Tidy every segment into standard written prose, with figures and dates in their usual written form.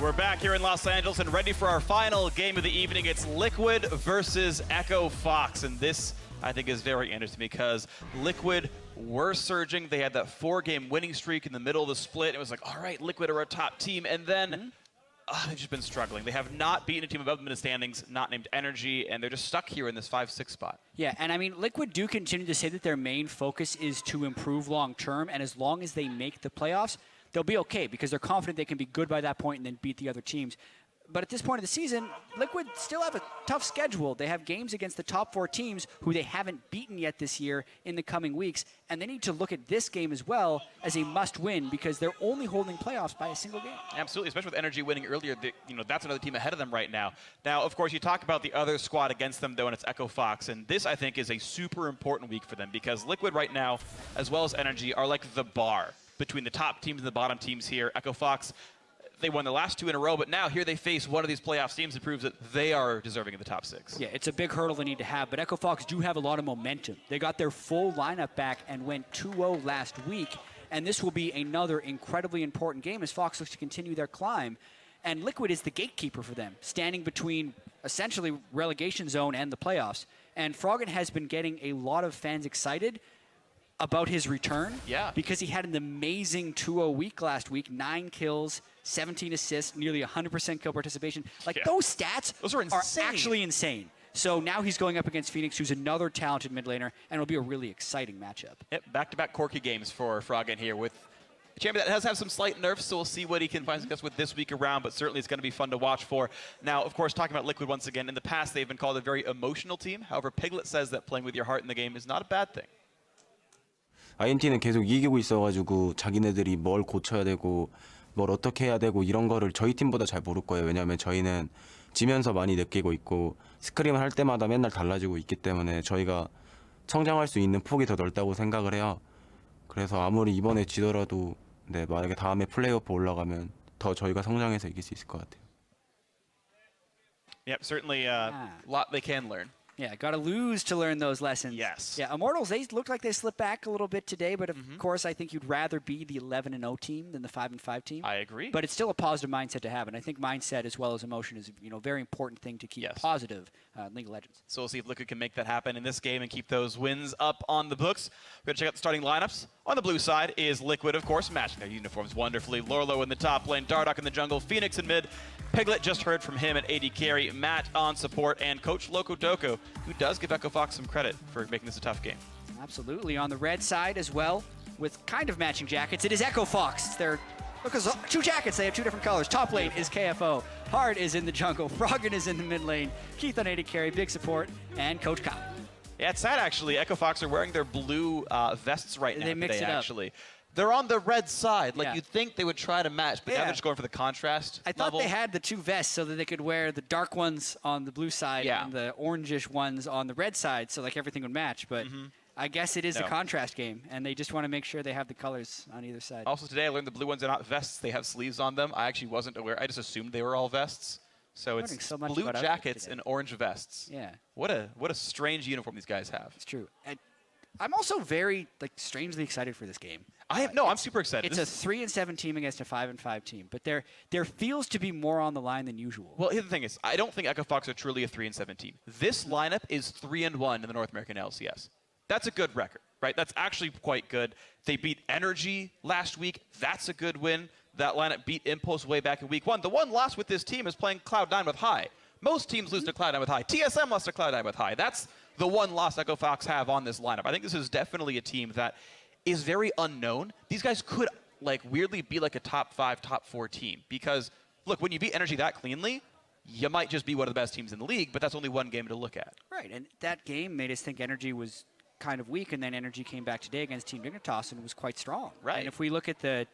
We're back here in Los Angeles and ready for our final game of the evening. It's Liquid versus Echo Fox, and this I think is very interesting because Liquid were surging. They had that 4-game winning streak in the middle of the split. It was like, all right, Liquid are a top team, and then they've just been struggling. They have not beaten a team above them in the standings, not named Energy, and they're just stuck here in this 5-6 spot. Yeah, and I mean, Liquid do continue to say that their main focus is to improve long-term, and as long as they make the playoffs, they'll be okay because they're confident they can be good by that point and then beat the other teams. But at this point of the season, Liquid still have a tough schedule. They have games against the top 4 teams who they haven't beaten yet this year in the coming weeks, and they need to look at this game as well as a must-win because they're only holding playoffs by a single game. Absolutely, especially with Energy winning earlier. That's another team ahead of them right now. Now, of course, you talk about the other squad against them, though, and it's Echo Fox, and this, I think, is a super important week for them because Liquid right now, as well as Energy, are like the bar between the top teams and the bottom teams here. Echo Fox, they won the last 2 in a row, but now here they face one of these playoff teams that proves that they are deserving of the top 6. Yeah, it's a big hurdle they need to have, but Echo Fox do have a lot of momentum. They got their full lineup back and went 2-0 last week, and this will be another incredibly important game as Fox looks to continue their climb. And Liquid is the gatekeeper for them, standing between essentially relegation zone and the playoffs. And Froggen has been getting a lot of fans excited about his return because he had an amazing 2-0 week last week, 9 kills, 17 assists, nearly 100% kill participation. Those stats are actually insane. So now he's going up against Phoenix, who's another talented mid laner, and it'll be a really exciting matchup. Yep, back-to-back Corki games for Froggen here with a champion that does have some slight nerfs, so we'll see what he can find success with this week around, but certainly it's going to be fun to watch for. Now, of course, talking about Liquid once again, in the past they've been called a very emotional team. However, Piglet says that playing with your heart in the game is not a bad thing. INT는 계속 이기고 있어가지고 자기네들이 뭘 고쳐야 되고 뭘 어떻게 해야 되고 이런 거를 저희 팀보다 잘 모를 거예요. 왜냐하면 저희는 지면서 많이 느끼고 있고 스크림을 할 때마다 맨날 달라지고 있기 때문에 저희가 성장할 수 있는 폭이 더 넓다고 생각을 해요. 그래서 아무리 이번에 지더라도 만약에 다음에 플레이오프 올라가면 더 저희가 성장해서 이길 수 있을 것 같아요. Yep, certainly a lot they can learn. Yeah, got to lose to learn those lessons. Yes. Yeah, Immortals, they looked like they slipped back a little bit today, but of course, I think you'd rather be the 11-0 team than the 5-5 team. I agree. But it's still a positive mindset to have, and I think mindset as well as emotion is a very important thing to keep positive in League of Legends. So we'll see if Liquid can make that happen in this game and keep those wins up on the books. We're going to check out the starting lineups. On the blue side is Liquid, of course, matching their uniforms wonderfully. Lorlo in the top lane, Dardoch in the jungle, Phoenix in mid. Piglet, just heard from him at AD carry, Matt on support, and Coach Loco Doco, who does give Echo Fox some credit for making this a tough game. Absolutely. On the red side as well, with kind of matching jackets, it is Echo Fox. Look, there's 2 jackets. They have 2 different colors. Top lane is KFO. Hard is in the jungle. Froggen is in the mid lane. Keith on AD carry, big support, and Coach Kyle. Yeah, it's sad, actually. Echo Fox are wearing their blue vests right now. They mix it up. Actually. They're on the red side. You'd think they would try to match, but now they're just going for the contrast I thought they had the 2 vests so that they could wear the dark ones on the blue side and the orangish ones on the red side so everything would match. But I guess it is a contrast game, and they just want to make sure they have the colors on either side. Also today I learned the blue ones are not vests. They have sleeves on them. I actually wasn't aware. I just assumed they were all vests. So it's blue jackets and orange vests. Yeah. What a strange uniform these guys have. It's true. And I'm also very strangely excited for this game. I'm super excited. It's a 3-7 team against a 5-5 team, but there feels to be more on the line than usual. Well, here's the thing is, I don't think Echo Fox are truly a 3-7 team. This lineup is 3-1 in the North American LCS. That's a good record, right? That's actually quite good. They beat Energy last week. That's a good win. That lineup beat Impulse way back in week 1. The one loss with this team is playing Cloud9 with High. Most teams lose to Cloud9 with High. TSM lost to Cloud9 with High. That's the one loss Echo Fox have on this lineup. I think this is definitely a team that is very unknown. These guys could weirdly be a top 5, top 4 team because look, when you beat Energy that cleanly, you might just be one of the best teams in the league, but that's only one game to look at. Right, and that game made us think Energy was kind of weak, and then Energy came back today against Team Dignitas and was quite strong. Right. And if we look at the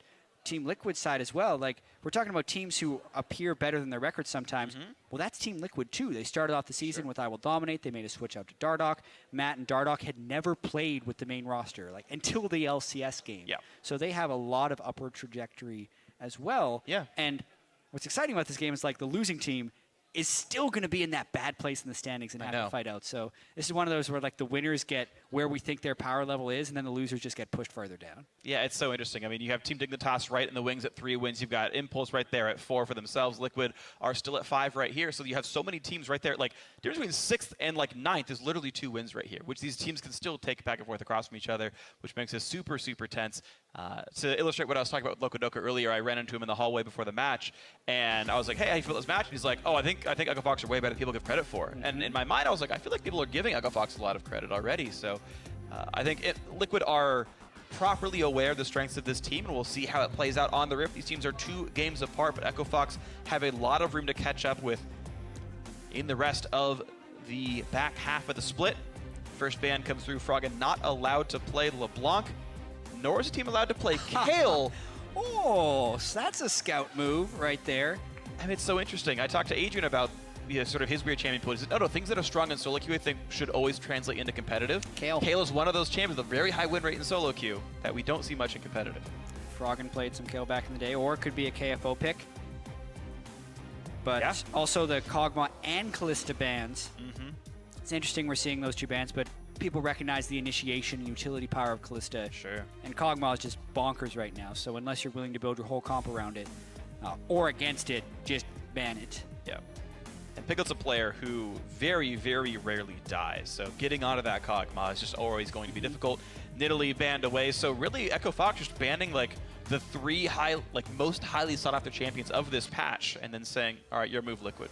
Team Liquid side as well, we're talking about teams who appear better than their records sometimes. Well, that's Team Liquid too. They started off the season with I Will Dominate. They made a switch out to Dardoch. Matt and Dardoch had never played with the main roster until the LCS game. Yeah. So they have a lot of upward trajectory as well. Yeah. And what's exciting about this game is the losing team is still going to be in that bad place in the standings and have to fight out. So this is one of those where like the winners get where we think their power level is, and then the losers just get pushed further down. Yeah, it's so interesting. I mean, you have Team Dignitas right in the wings at 3 wins. You've got Impulse right there at 4 for themselves. Liquid are still at 5 right here. So you have so many teams right there. Like, the difference between 6th and like 9th is literally 2 wins right here, which these teams can still take back and forth across from each other, which makes it super, super tense. To illustrate what I was talking about with Lokodoka earlier, I ran into him in the hallway before the match, and I was like, hey, how you feel about this match? And he's like, oh, I think Echo Fox are way better than people give credit for. And in my mind, I was like, I feel like people are giving Echo Fox a lot of credit already. So I think Liquid are properly aware of the strengths of this team, and we'll see how it plays out on the Rift. These teams are 2 games apart, but Echo Fox have a lot of room to catch up with in the rest of the back half of the split. First ban comes through. Froggen not allowed to play LeBlanc, nor is the team allowed to play Kale. Oh, so that's a scout move right there. I mean, it's so interesting. I talked to Adrian about sort of his weird champion pool. He said, no, things that are strong in solo queue I think should always translate into competitive. Kale is one of those champions with a very high win rate in solo queue that we don't see much in competitive. Froggen played some Kale back in the day, or it could be a KFO pick. But also the Kog'Maw and Kalista bans. It's interesting we're seeing those 2 bans, but people recognize the initiation and utility power of Kalista. Sure. And Kog'Maw is just bonkers right now, so unless you're willing to build your whole comp around it, or against it, just ban it. Yeah. And Piglet's a player who very, very rarely dies, so getting onto that Kog'Maw is just always going to be difficult. Nidalee banned away, so really Echo Fox just banning like the 3 most highly sought after champions of this patch, and then saying, all right, your move, Liquid.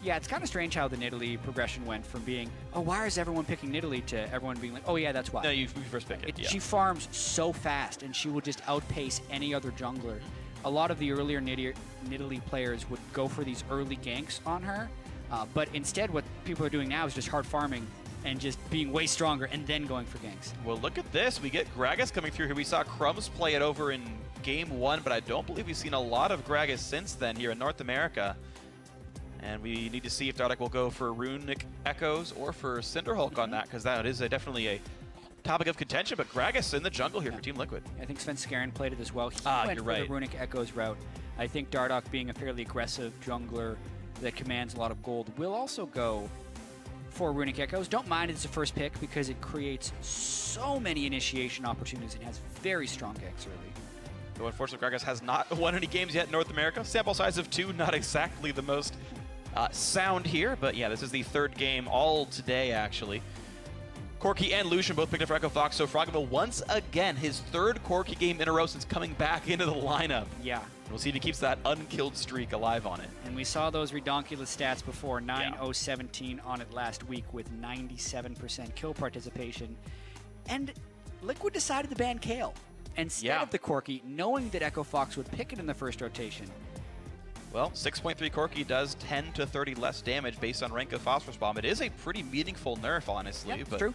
Yeah, it's kind of strange how the Nidalee progression went from being, oh, why is everyone picking Nidalee, to everyone being like, oh yeah, that's why. No, you first pick it. She farms so fast, and she will just outpace any other jungler. A lot of the earlier Nidalee players would go for these early ganks on her, but instead what people are doing now is just hard farming and just being way stronger and then going for ganks. Well, look at this. We get Gragas coming through here. We saw Crumbs play it over in Game 1, but I don't believe we've seen a lot of Gragas since then here in North America. And we need to see if Dardoch will go for Runic Echoes or for Cinderhulk on that, because that is definitely a topic of contention. But Gragas in the jungle here for Team Liquid. I think Sven Skaren played it as well. He went you're for the Runic Echoes route. I think Dardoch, being a fairly aggressive jungler that commands a lot of gold, will also go for Runic Echoes. Don't mind it's a first pick because it creates so many initiation opportunities and has very strong ganks early. Though unfortunately, Gragas has not won any games yet in North America. Sample size of 2, not exactly the most sound here, but yeah, this is the 3rd game all today, actually. Corki and Lucian both picked up for Echo Fox, so Froggen will once again, his 3rd Corki game in a row since coming back into the lineup. Yeah. We'll see if he keeps that unkilled streak alive on it. And we saw those redonkulous stats before, 9-0-17 on it last week with 97% kill participation. And Liquid decided to ban Kale instead of the Corki, knowing that Echo Fox would pick it in the first rotation. Well, 6.3 Corki does 10 to 30 less damage based on rank of Phosphorus Bomb. It is a pretty meaningful nerf, honestly. Yeah, but true.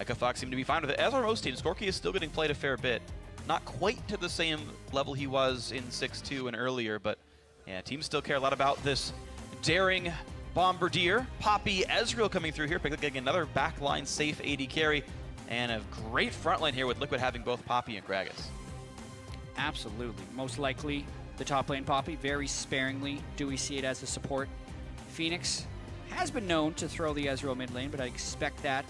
Echo Fox seem to be fine with it. As are most teams, Corki is still getting played a fair bit. Not quite to the same level he was in 6-2 and earlier, but yeah, teams still care a lot about this daring Bombardier. Poppy, Ezreal coming through here, getting another backline safe AD carry, and a great front line here with Liquid having both Poppy and Gragas. Absolutely. Most likely the top lane Poppy. Very sparingly do we see it as a support. Phoenix has been known to throw the Ezreal mid lane, but I expect that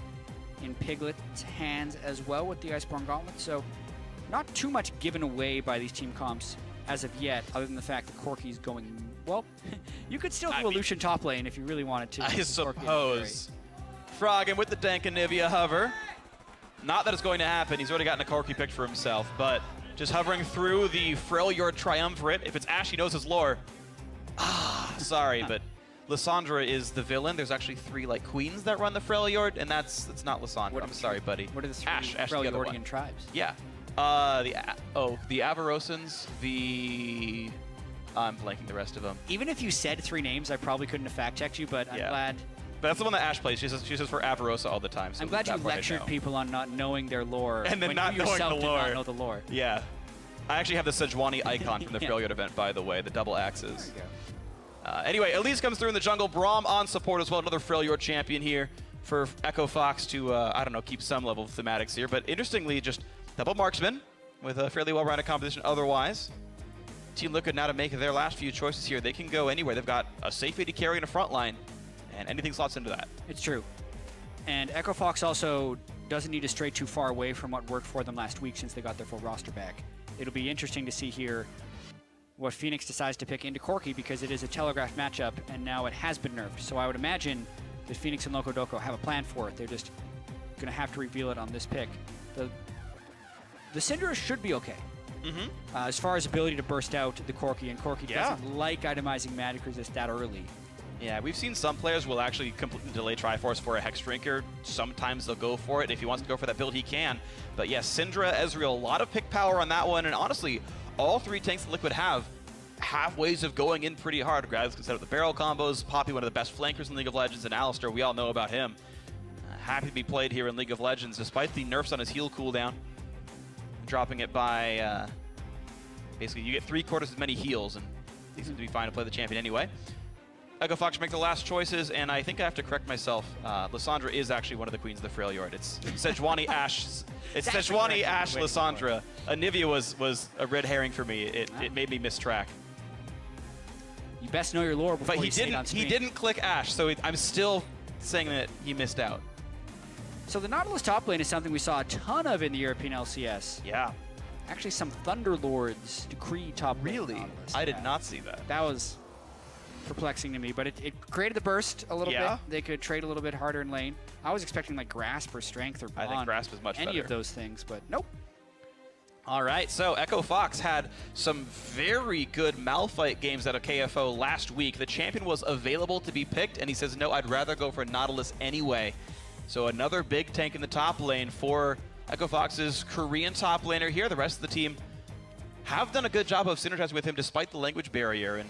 in Piglet's hands as well with the Iceborne Gauntlet. So not too much given away by these team comps as of yet, other than the fact that Corki's going, well, you could still do a Lucian top lane if you really wanted to. I suppose. Froggen with the Dank and Nivea hover. Not that it's going to happen. He's already gotten a Corki picked for himself, but just hovering through the Freljord Triumvirate. If it's Ash, he knows his lore. Sorry, but Lissandra is the villain. There's actually 3 like queens that run the Freljord, and that's not Lissandra. I'm sorry, buddy. What are the 3 Ash, the other one. Freljordian tribes? Yeah. The Avarosans, I'm blanking the rest of them. Even if you said 3 names, I probably couldn't have fact-checked you, but I'm glad. But that's the one that Ash plays. She says for Avarosa all the time. So I'm glad you lectured people on not knowing their lore. And then when not you knowing yourself the lore. Did not know the lore. Yeah. I actually have the Sejuani icon from the Freljord event, by the way, the double axes. There you go. Anyway, Elise comes through in the jungle. Braum on support as well. Another Freljord champion here for Echo Fox to, I don't know, keep some level of thematics here. But interestingly, just double marksman with a fairly well-rounded composition otherwise. Team Liquid now to make their last few choices here. They can go anywhere. They've got a safe AD carry in a front line, and anything slots into that. It's true. And Echo Fox also doesn't need to stray too far away from what worked for them last week since they got their full roster back. It'll be interesting to see here what Phoenix decides to pick into Corki, because it is a telegraphed matchup, and now it has been nerfed. So I would imagine that Phoenix and Loco Doco have a plan for it. They're just going to have to reveal it on this pick. The Syndra should be okay. As far as ability to burst out the Corki, and Corki doesn't like itemizing magic resist that early. Yeah, we've seen some players will actually completely delay Triforce for a Hex Drinker. Sometimes they'll go for it. If he wants to go for that build, he can. But yeah, Syndra, Ezreal, a lot of pick power on that one. And honestly, all three tanks that Liquid have ways of going in pretty hard. Graves can set up the barrel combos. Poppy, one of the best flankers in League of Legends, and Alistar, we all know about him. Happy to be played here in League of Legends, despite the nerfs on his heal cooldown. Dropping it by, basically, you get 3/4 as many heals, and he seems to be fine to play the champion anyway. Echo Fox make the last choices, and I think I have to correct myself. Lissandra is actually one of the queens of the Freljord. It's Sejuani Ashe. It's Sejuani Ashe Lissandra. Anivia was a red herring for me. It made me miss track. You best know your lore before you say it on screen. He didn't click Ashe, so I'm still saying that he missed out. So the Nautilus top lane is something we saw a ton of in the European LCS. Yeah. Actually, some Thunderlords decree top lane. Really? Nautilus. I did not see that. That was perplexing to me, but it created the burst a little bit. They could trade a little bit harder in lane. I was expecting like Grasp or Strength or Bond. I think Grasp is much any better. of those things, but nope. All right, so Echo Fox had some very good Malphite games out of KFO last week. The champion was available to be picked, and he says, no, I'd rather go for Nautilus anyway. So another big tank in the top lane for Echo Fox's Korean top laner here. The rest of the team have done a good job of synergizing with him despite the language barrier, and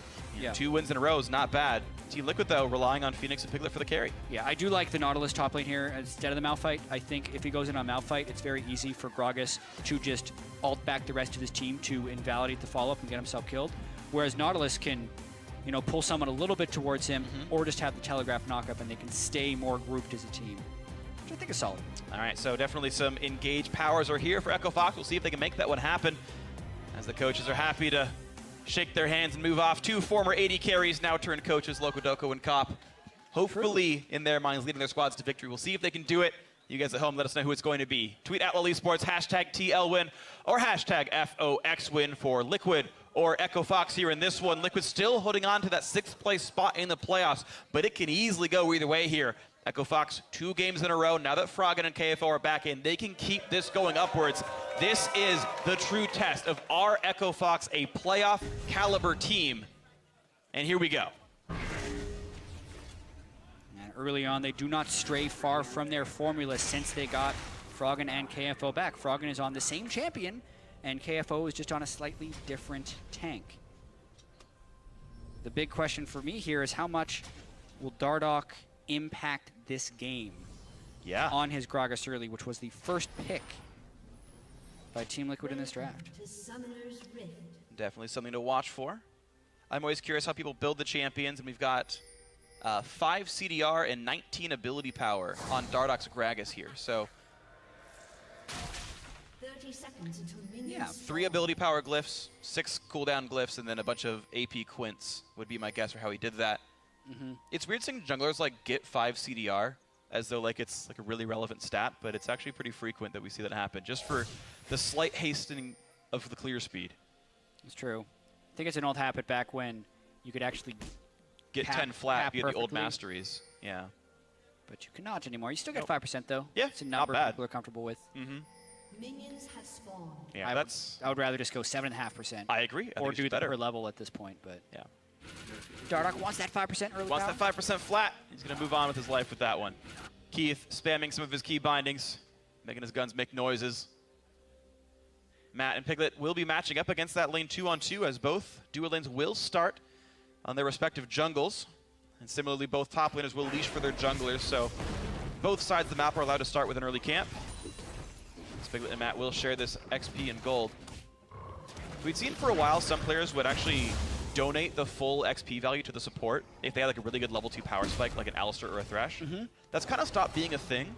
2 wins in a row is not bad. Team Liquid, though, relying on Phoenix and Piglet for the carry. Yeah, I do like the Nautilus top lane here instead of the Malphite. I think if he goes in on Malphite, it's very easy for Gragas to just ult back the rest of his team to invalidate the follow-up and get himself killed. Whereas Nautilus can, you know, pull someone a little bit towards him or just have the telegraph knock-up, and they can stay more grouped as a team, which I think is solid. All right, so definitely some engaged powers are here for Echo Fox. We'll see if they can make that one happen, as the coaches are happy to shake their hands and move off. 2 former AD carries now turned coaches, Loco Doco and Cop. Hopefully, in their minds, leading their squads to victory. We'll see if they can do it. You guys at home, let us know who it's going to be. Tweet at LCS Esports, hashtag TLWin, or hashtag FOXWin for Liquid or Echo Fox here in this one. Liquid still holding on to that 6th place spot in the playoffs, but it can easily go either way here. Echo Fox, 2 games in a row. Now that Froggen and KFO are back in, they can keep this going upwards. This is the true test of our Echo Fox, a playoff caliber team. And here we go. And early on, they do not stray far from their formula since they got Froggen and KFO back. Froggen is on the same champion, and KFO is just on a slightly different tank. The big question for me here is how much will Dardoch impact this game on his Gragas early, which was the first pick by Team Liquid in this draft. Definitely something to watch for. I'm always curious how people build the champions, and we've got 5 CDR and 19 ability power on Dardoch's Gragas here. So 30 seconds until minions. Yeah, 3 ability power glyphs, 6 cooldown glyphs, and then a bunch of AP quints would be my guess for how he did that. It's weird seeing junglers like get 5 CDR as though like it's like a really relevant stat, but it's actually pretty frequent that we see that happen just for the slight hastening of the clear speed. It's true. I think it's an old habit back when you could actually Get cap- 10 flat cap via the old perfectly. masteries. Yeah. But you cannot anymore. You still get 5% though. Yeah, it's a not number bad. people are comfortable with. Minions have spawned. Yeah, I would rather just go 7.5%. I agree. I think or it's do just that better. per level at this point. But Yeah. Dardoch wants that 5% early Wants power. that 5% flat. He's going to move on with his life with that one. Keith spamming some of his key bindings, making his guns make noises. Matt and Piglet will be matching up against that lane 2-on-2 as both duo lanes will start on their respective jungles. And similarly, both top laners will leash for their junglers, so both sides of the map are allowed to start with an early camp. Piglet and Matt will share this XP and gold. We'd seen for a while some players would actually donate the full XP value to the support if they had like a really good level 2 power spike like an Alistar or a Thresh. That's kind of stopped being a thing.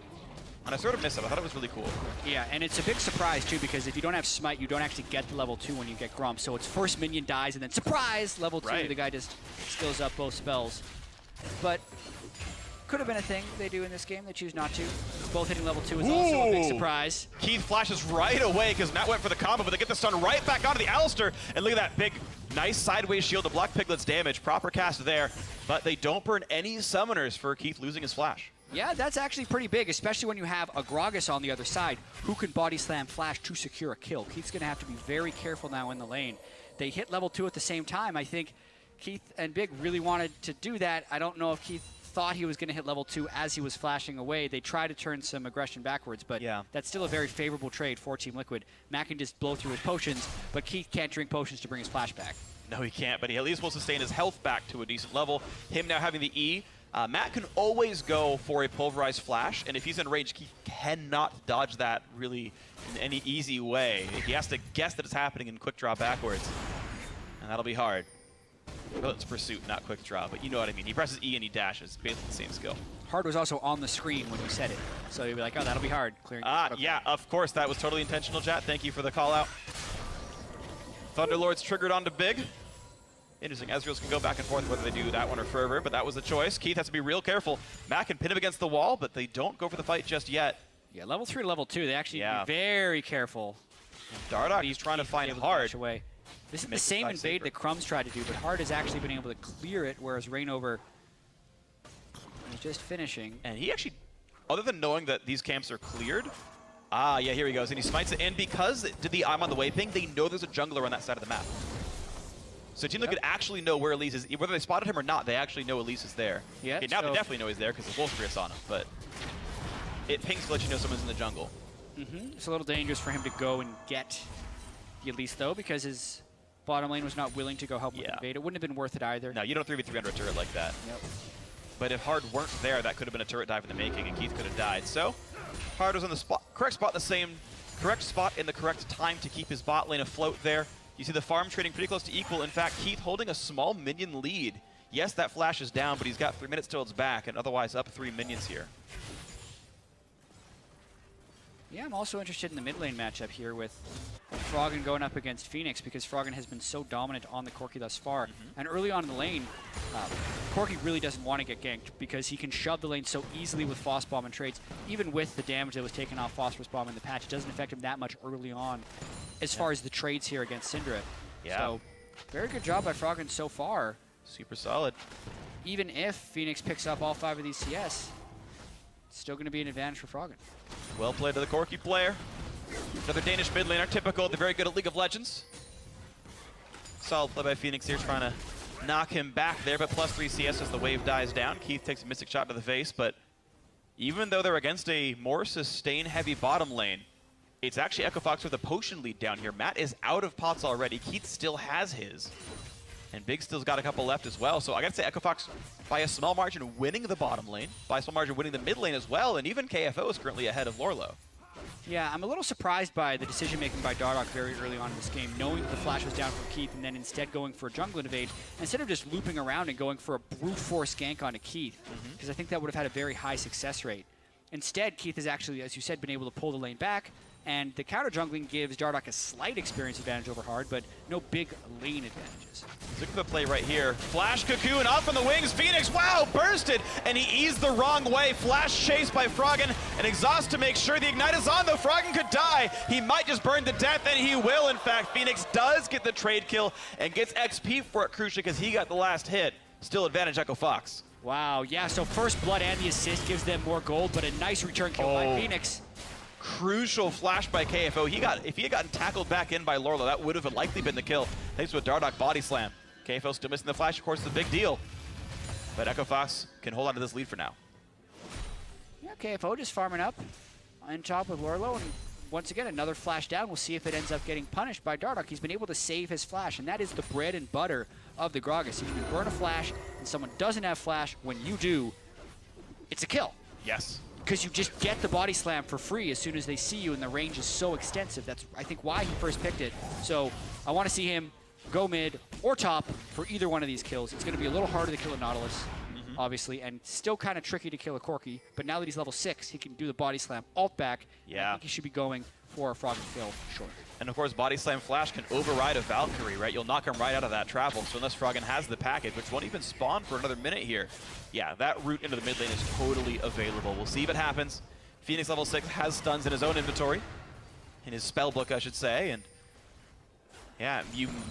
And I sort of missed it. I thought it was really cool. Yeah, and it's a big surprise too, because if you don't have Smite, you don't actually get the level 2 when you get Grump. So it's first minion dies, and then surprise, level 2, Right. the guy just skills up both spells. But could have been a thing they do in this game. They choose not to. Both hitting level 2 is also a big Ooh. surprise. Keith flashes right away because Matt went for the combo, but they get the stun right back onto the Alistair. And look at that big, nice sideways shield to block Piglet's damage. Proper cast there, but they don't burn any summoners for Keith losing his flash. Yeah, that's actually pretty big, especially when you have a Gragas on the other side who can body slam flash to secure a kill. Keith's going to have to be very careful now in the lane. They hit level 2 at the same time. I think Keith and Big really wanted to do that. I don't know if Keith thought he was going to hit level 2 as he was flashing away. They tried to turn some aggression backwards, but Yeah. that's still a very favorable trade for Team Liquid. Matt can just blow through his potions, but Keith can't drink potions to bring his flash back. No, he can't, but he at least will sustain his health back to a decent level. Him now having the E. Matt can always go for a pulverized flash, and if he's in range, he cannot dodge that really in any easy way. He has to guess that it's happening and quick draw backwards, and that'll be hard. Well, it's pursuit, not quick draw, but you know what I mean. He presses E and he dashes, basically the same skill. Hard was also on the screen when you said it, so you'd be like, oh, that'll be hard. Clearing. Yeah, of course, that was totally intentional, chat. Thank you for the call out. Thunderlord's triggered onto Big. Interesting, Ezreal's can go back and forth whether they do that one or Fervor, but that was the choice. Keith has to be real careful. Matt can pin him against the wall, but they don't go for the fight just yet. Yeah, level 3 to level 2, they actually need to be very careful. Dardoch is trying to Keith find able Hard. dash away. This is the Makes the same side invade safer. that Crumbs tried to do, but Hard has actually been able to clear it, whereas Reignover is just finishing. And he actually, other than knowing that these camps are cleared, yeah, here he goes, and he smites it. And because it did the I'm on the way ping, they know there's a jungler on that side of the map. So Team Liquid actually know where Elise is. Whether they spotted him or not, they actually know Elise is there. Yeah, Okay, now so they definitely know he's there because the Wolfspear's on him, but it pings to let you know someone's in the jungle. It's a little dangerous for him to go and get the Elise, though, because his bottom lane was not willing to go help with Yeah. invade. It wouldn't have been worth it either. No, you don't 3v3 under a turret like that. Yep. But if Hard weren't there, that could have been a turret dive in the making, and Keith could have died. So Hard was on the correct spot in the correct time to keep his bot lane afloat there. You see the farm trading pretty close to equal. In fact, Keith holding a small minion lead. Yes, that flash is down, but he's got 3 minutes till it's back, and otherwise up 3 minions here. Yeah, I'm also interested in the mid lane matchup here with Froggen going up against Phoenix, because Froggen has been so dominant on the Corki thus far. And early on in the lane, Corki really doesn't want to get ganked because he can shove the lane so easily with Phos Bomb and trades. Even with the damage that was taken off Phosphorus Bomb in the patch, it doesn't affect him that much early on as far as the trades here against Syndra. Yeah. So, very good job by Froggen so far. Super solid. Even if Phoenix picks up all 5 of these CS, it's still going to be an advantage for Froggen. Well played to the Corki player. Another Danish mid laner, typical. They're very good at League of Legends. Solid play by Phoenix here, trying to knock him back there, but plus 3 CS as the wave dies down. Keith takes a mystic shot to the face, but even though they're against a more sustain-heavy bottom lane, it's actually Echo Fox with a potion lead down here. Matt is out of pots already. Keith still has his. And Big still's got a couple left as well. So I gotta say, Echo Fox, by a small margin, winning the bottom lane, by a small margin, winning the mid lane as well, and even KFO is currently ahead of Lorlo. Yeah, I'm a little surprised by the decision-making by Dardoch very early on in this game, knowing that the flash was down from Keith and then instead going for a jungle invade, instead of just looping around and going for a brute force gank onto Keith, because I think that would have had a very high success rate. Instead, Keith has actually, as you said, been able to pull the lane back, and the counter jungling gives Dardoch a slight experience advantage over Hard, but no big lane advantages. Look at the play right here. Flash Cocoon off on the wings. Phoenix, wow, bursted, and he eased the wrong way. Flash chased by Froggen, and exhaust to make sure the ignite is on, though Froggen could die. He might just burn to death, and he will, in fact. Phoenix does get the trade kill and gets XP for it, crucially, because he got the last hit. Still advantage Echo Fox. Wow, yeah, so first blood and the assist gives them more gold, but a nice return kill by Phoenix. Crucial flash by KFO. If he had gotten tackled back in by Lorlo, that would have likely been the kill. Thanks to a Dardoch body slam. KFO still missing the flash, of course, is a big deal. But Echo Fox can hold on to this lead for now. Yeah, KFO just farming up on top with Lorlo, and once again, another flash down. We'll see if it ends up getting punished by Dardoch. He's been able to save his flash, and that is the bread and butter of the Gragas. If you can burn a flash and someone doesn't have flash, when you do, it's a kill. Yes. Because you just get the body slam for free as soon as they see you, and the range is so extensive. That's, I think, why he first picked it. So I want to see him go mid or top for either one of these kills. It's going to be a little harder to kill a Nautilus. obviously, and still kind of tricky to kill a Corki. But now that he's level 6, he can do the body slam, ult back. Yeah. I think he should be going for a Frog and kill, sure. And of course, Body Slam Flash can override a Valkyrie, right? You'll knock him right out of that travel. So unless Froggen has the package, which won't even spawn for another minute here, yeah, that route into the mid lane is totally available. We'll see if it happens. Phoenix level 6 has stuns in his own inventory, in his spell book, I should say. And yeah,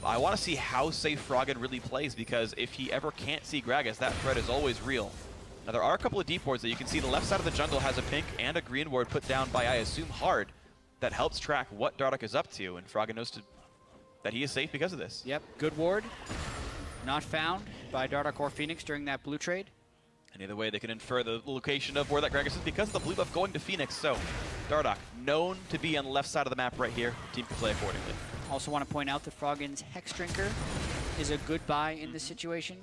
I want to see how safe Froggen really plays, because if he ever can't see Gragas, that threat is always real. Now, there are a couple of deep wards that you can see. The left side of the jungle has a pink and a green ward put down by, I assume, Hard. That helps track what Dardoch is up to, and Froggen knows that he is safe because of this. Yep, good ward. Not found by Dardoch or Phoenix during that blue trade. And either way, they can infer the location of where that Gragas is because of the blue buff going to Phoenix. So, Dardoch, known to be on the left side of the map right here. Team can play accordingly. Also want to point out that Froggen's Hex Drinker is a good buy in this situation.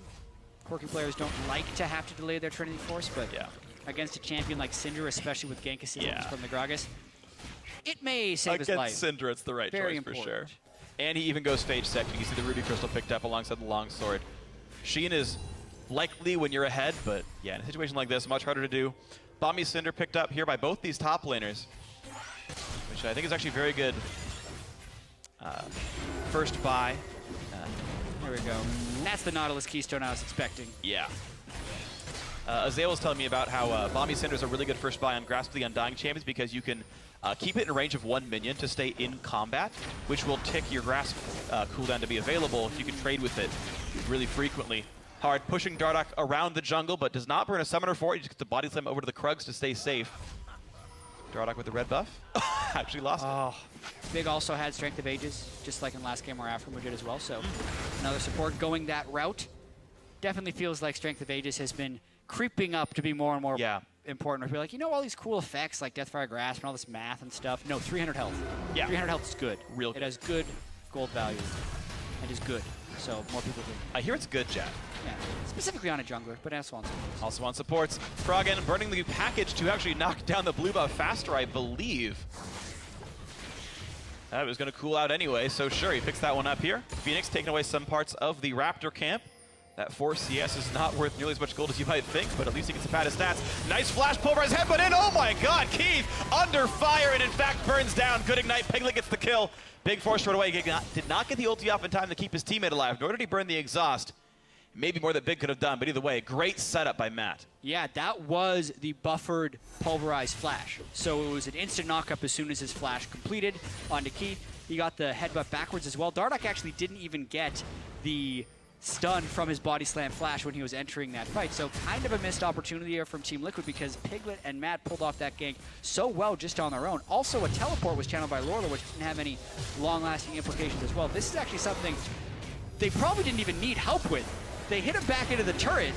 Quirky players don't like to have to delay their Trinity Force, but yeah, against a champion like Syndra, especially with gank assistance yeah, from the Gragas, it may save his against life. Syndra, it's the right Very choice important. for sure. And he even goes Phage Sect. You can see the Ruby Crystal picked up alongside the Longsword. Sheen is likely when you're ahead, but yeah, in a situation like this, much harder to do. Bombi Cinder picked up here by both these top laners, which I think is actually very good. First buy. There we go. That's the Nautilus Keystone I was expecting. Yeah. Azael was telling me about how Bombi Cinder is a really good first buy on Grasp of the Undying champions, because you can keep it in range of 1 minion to stay in combat, which will tick your Grasp cooldown to be available if you can trade with it really frequently. Hard pushing Dardoch around the jungle, but does not burn a summoner for it. He just gets the body slam over to the Krugs to stay safe. Dardoch with the red buff. Actually lost it. Big also had Strength of Ages, just like in last game where Afro did as well. So another support going that route. Definitely feels like Strength of Ages has been creeping up to be more and more important. We're like, you know, all these cool effects like Deathfire Grasp and all this math and stuff. No, 300 health. Yeah. 300 health is good. Real It good. has good gold value. It is good. So more people do. I hear it's good, Jack. Yeah. Specifically on a jungler, but also on supports. Also on supports. Froggen burning the package to actually knock down the blue buff faster, I believe. That was going to cool out anyway, so sure, he picks that one up here. Phoenix taking away some parts of the Raptor camp. That 4 CS is not worth nearly as much gold as you might think, but at least he gets a pad of stats. Nice flash, pulverize headbutt in. Oh my god, Keith under fire and in fact burns down. Good ignite, Piglet gets the kill. Big force right away. Did not get the ulti off in time to keep his teammate alive, nor did he burn the exhaust. Maybe more that Big could have done, but either way, great setup by Matt. Yeah, that was the buffered pulverized flash. So it was an instant knockup as soon as his flash completed onto Keith. He got the headbutt backwards as well. Dardoch actually didn't even get the stun from his body slam flash when he was entering that fight. So kind of a missed opportunity here from Team Liquid, because Piglet and Matt pulled off that gank so well just on their own. Also, a teleport was channeled by Lorla, which didn't have any long-lasting implications as well. This is actually something they probably didn't even need help with. They hit him back into the turret,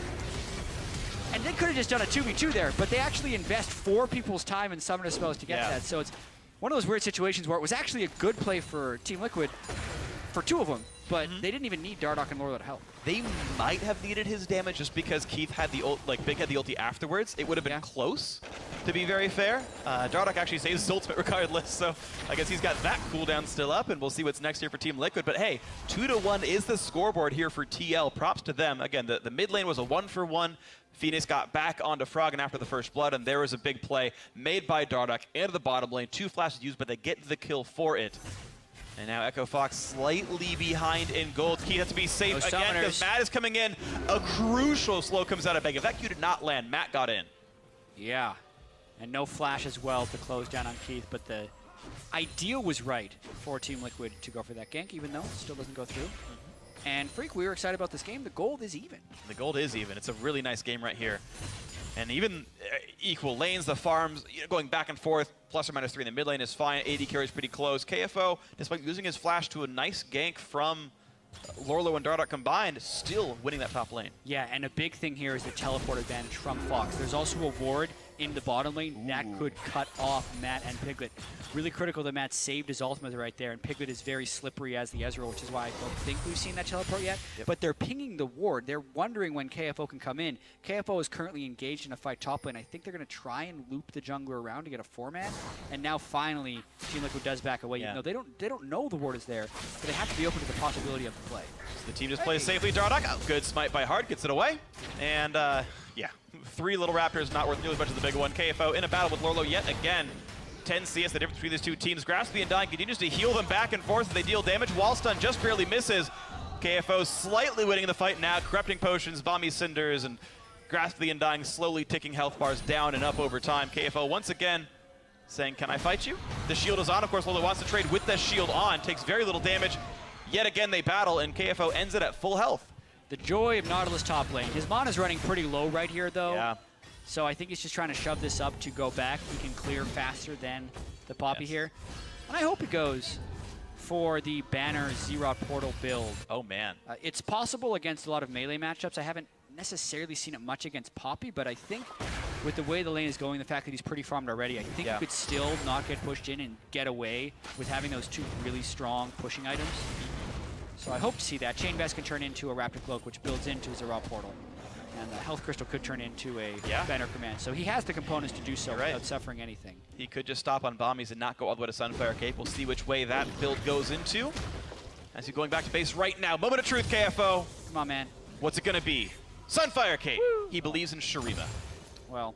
and they could have just done a 2v2 there, but they actually invest 4 people's time and summoner spells to get that. So it's one of those weird situations where it was actually a good play for Team Liquid for 2 of them, but they didn't even need Dardoch and Lorla to help. They might have needed his damage just because Keith had the ult, like Big had the ulti afterwards. It would have been close, to be very fair. Dardoch actually saves his ultimate regardless, so I guess he's got that cooldown still up, and we'll see what's next here for Team Liquid. But hey, 2-1 is the scoreboard here for TL. Props to them. Again, the mid lane was a 1-for-1. Phoenix got back onto Froggen after the first blood, and there was a big play made by Dardoch into the bottom lane. 2 flashes used, but they get the kill for it. And now Echo Fox slightly behind in gold. Keith has to be safe again because Matt is coming in. A crucial slow comes out of Beg. If that Q did not land, Matt got in. Yeah, and no flash as well to close down on Keith, but the idea was right for Team Liquid to go for that gank, even though it still doesn't go through. And Freak, we were excited about this game. The gold is even. The gold is even. It's a really nice game right here. And even equal lanes, the farms, going back and forth, plus or minus 3 in the mid lane is fine. AD carries pretty close. KFO, despite losing his flash to a nice gank from Lorlo and Dardoch combined, still winning that top lane. Yeah, and a big thing here is the teleport advantage from Fox. There's also a ward in the bottom lane that could cut off Matt and Piglet. Really critical that Matt saved his ultimate right there, and Piglet is very slippery as the Ezreal, which is why I don't think we've seen that teleport yet. But they're pinging the ward. They're wondering when KFO can come in. KFO is currently engaged in a fight top lane. I think they're going to try and loop the jungler around to get a 4-man. And now finally, Team Liquid does back away. You know, they don't know the ward is there, but they have to be open to the possibility of the play. So the team just plays safely. Dardoch, good smite by Hard, gets it away. And Yeah, 3 little raptors, not worth nearly as much as the big one. KFO in a battle with Lorlo yet again. 10 CS, the difference between these two teams. Grasp the Undying continues to heal them back and forth as they deal damage. Wall stun just barely misses. KFO slightly winning the fight now. Corrupting Potions, Bomby Cinders, and Grasp the Undying slowly ticking health bars down and up over time. KFO once again saying, can I fight you? The shield is on. Of course, Lorlo wants to trade with the shield on. Takes very little damage. Yet again, they battle, and KFO ends it at full health. The joy of Nautilus top lane. His mana's running pretty low right here, though. Yeah. So I think he's just trying to shove this up to go back. He can clear faster than the Poppy here. And I hope he goes for the Banner Xerath Portal build. Oh, man. It's possible against a lot of melee matchups. I haven't necessarily seen it much against Poppy, but I think with the way the lane is going, the fact that he's pretty farmed already, I think you could still not get pushed in and get away with having those 2 really strong pushing items. So I hope to see that. Chain Vest can turn into a Raptor Cloak, which builds into Xerath Portal. And the Health Crystal could turn into a Banner Command. So he has the components to do so without suffering anything. He could just stop on Bombies and not go all the way to Sunfire Cape. We'll see which way that build goes into. As he's going back to base right now. Moment of truth, KFO. Come on, man. What's it going to be? Sunfire Cape. Woo. He believes in Shurima. Well,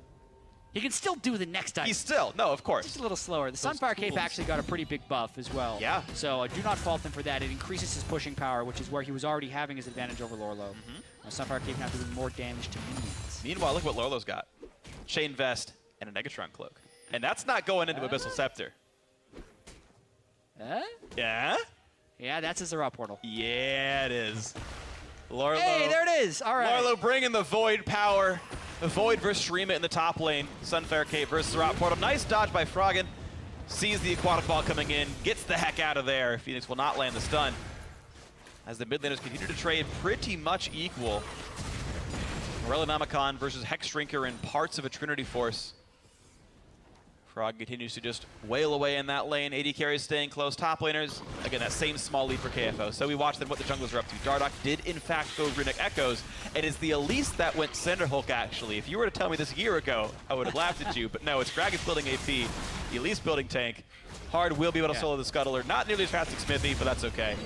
he can still do the next item. He's still, no, of course. Just a little slower. The Sunfire Cape actually got a pretty big buff as well. Yeah. So do not fault him for that. It increases his pushing power, which is where he was already having his advantage over Lorlo. Sunfire Cape now doing more damage to minions. Meanwhile, look what Lorlo's got. Chain Vest and a Negatron Cloak. And that's not going into Abyssal Scepter. Yeah? Yeah, that's his Xerath Portal. Yeah, it is. Lorlo. Hey, there it is. All right. Lorlo bringing the Void power. The Void versus Shurima in the top lane. Sunfire Cape versus Xerath Portal. Nice dodge by Froggen. Sees the Aquatic Ball coming in. Gets the heck out of there. Phoenix will not land the stun. As the mid laners continue to trade pretty much equal. Morellonomicon versus Hexdrinker in parts of a Trinity Force. Frog continues to just wail away in that lane. AD carries staying close. Top laners, again, that same small lead for KFO. So we watched them what the junglers are up to. Dardoch did, in fact, go Runic Echoes. It is the Elise that went Cinderhulk, actually. If you were to tell me this a year ago, I would have laughed at you. But no, it's Gragas building AP, the Elise building tank. Hard will be able to solo the Scuttler. Not nearly as fast as Smithy, but that's okay.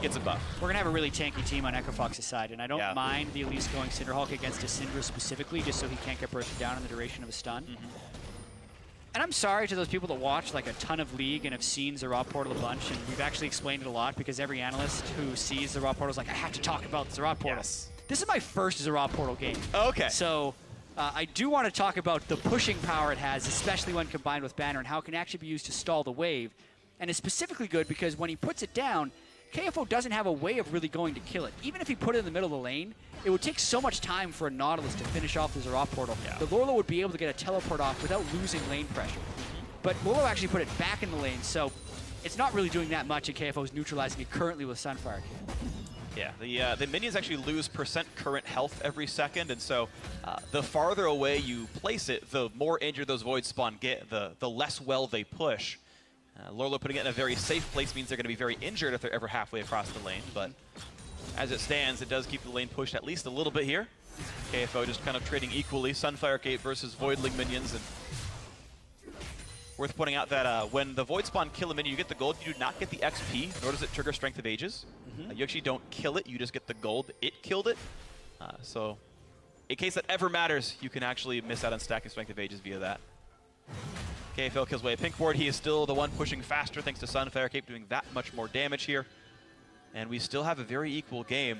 Gets a buff. We're going to have a really tanky team on Echo Fox's side, and I don't mind the Elise going Cinderhulk against a Syndra specifically, just so he can't get bursted down in the duration of a stun. And I'm sorry to those people that watch like a ton of League and have seen Xerath Portal a bunch, and we've actually explained it a lot because every analyst who sees Xerath Portal is like, I have to talk about Xerath Portal. Yes. This is my first Xerath Portal game. Okay. So I do want to talk about the pushing power it has, especially when combined with Banner, and how it can actually be used to stall the wave. And it's specifically good because when he puts it down, KFO doesn't have a way of really going to kill it. Even if he put it in the middle of the lane, it would take so much time for a Nautilus to finish off the Xerath Portal. The Lorlo would be able to get a teleport off without losing lane pressure. But Lorlo actually put it back in the lane, so it's not really doing that much, and KFO is neutralizing it currently with Sunfire Cape. Yeah, the minions actually lose percent current health every second, and so the farther away you place it, the more injured those voids spawn get, the less well they push. Lorlo putting it in a very safe place means they're going to be very injured if they're ever halfway across the lane, but as it stands, it does keep the lane pushed at least a little bit here. KFO just kind of trading equally, Sunfire Cape versus Voidling minions, and worth pointing out that when the Void Spawn kill a minion, you get the gold. You do not get the XP, nor does it trigger Strength of Ages. You actually don't kill it, you just get the gold. It killed it. So in case that ever matters, you can actually miss out on stacking Strength of Ages via that. KFO kills away a pink ward. He is still the one pushing faster thanks to Sunfire Cape doing that much more damage here. And we still have a very equal game,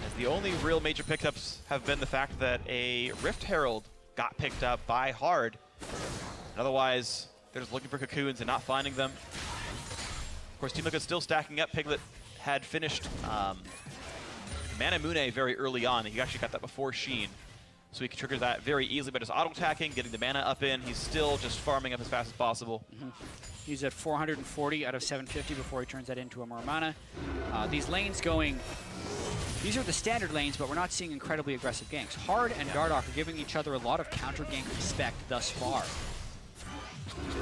as the only real major pickups have been the fact that a Rift Herald got picked up by Hard. And otherwise, they're just looking for cocoons and not finding them. Of course, Team Liquid's still stacking up. Piglet had finished Mana Mune very early on. He actually got that before Sheen. So he can trigger that very easily by just auto-attacking, getting the mana up in. He's still just farming up as fast as possible. He's at 440 out of 750 before he turns that into a more mana. These lanes going, these are the standard lanes, but we're not seeing incredibly aggressive ganks. Hard and Dardoch are giving each other a lot of counter gank respect thus far.